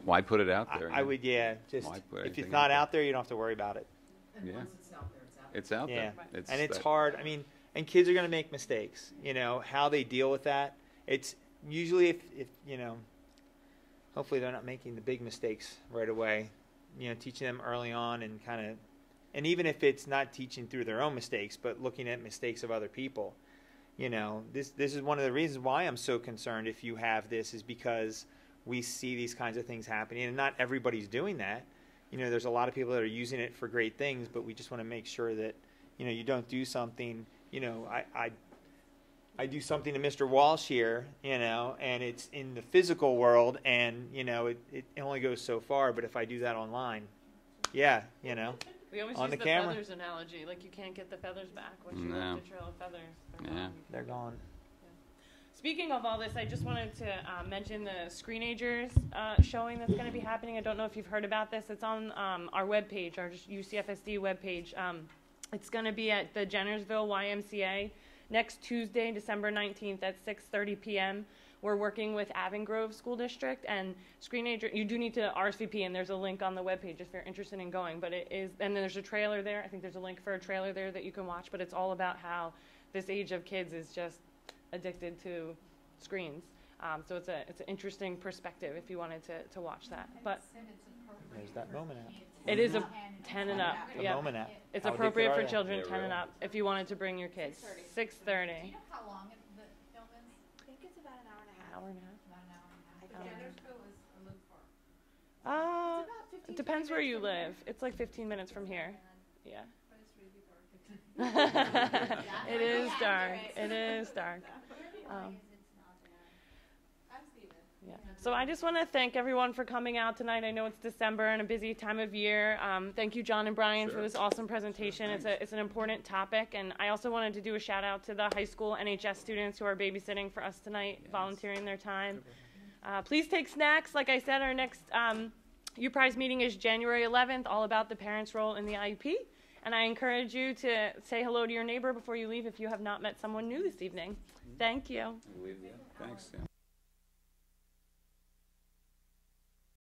Why put it out there? I would just Why put if it's anything not out out there, you don't have to worry about it. And Yeah. once it's out there, it's out there. It's out Yeah, there. and it's hard. And kids are going to make mistakes. How they deal with that. It's usually if hopefully they're not making the big mistakes right away. Teaching them early on and even if it's not teaching through their own mistakes, but looking at mistakes of other people. This is one of the reasons why I'm so concerned if you have this is because we see these kinds of things happening, and not everybody's doing that. There's a lot of people that are using it for great things, but we just want to make sure that, you don't do something. I do something to Mr. Walsh here, and it's in the physical world, and, it only goes so far, but if I do that online, We always on use the the camera. feathers analogy. Like, you can't get the feathers back once you No. left the trail of feathers. They're Yeah. gone. They're gone. Speaking of all this, I just wanted to mention the Screenagers showing that's going to be happening. I don't know if you've heard about this. It's on our webpage, our UCFSD webpage. It's going to be at the Jennersville YMCA next Tuesday, December 19th at 6:30 p.m. We're working with Avongrove School District, and Screenager, you do need to RSVP, and there's a link on the webpage if you're interested in going. But it is, and there's a trailer there. I think there's a link for a trailer there that you can watch, but it's all about how this age of kids is just addicted to screens. So it's an interesting perspective if you wanted to watch that. But There's that moment out. it is a 10 and up. The Yeah, moment out. it's How appropriate addicted for are children Yeah, 10 and really. up if you wanted to bring your kids. 6:30. Do you know how long the film is? I think it's about an hour and a half. Hour and a half. About an hour and a half. Um, Jennersville is a little far. It It's about 15, depends 20 where you minutes from live. It's like 15 minutes from here. Yeah. But it's really dark. It is dark. It is dark. Whatever you like, Um, it's not there. I'm Steven. Yeah. So I just want to thank everyone for coming out tonight. I know it's December and a busy time of year. Thank you, John and Brian, for this awesome presentation. It's an important topic. And I also wanted to do a shout out to the high school NHS students who are babysitting for us tonight, volunteering their time. Please take snacks. Like I said, our next U-PRISE meeting is January 11th, all about the parents' role in the IEP. And I encourage you to say hello to your neighbor before you leave if you have not met someone new this evening. Thank you. Thanks. Yeah.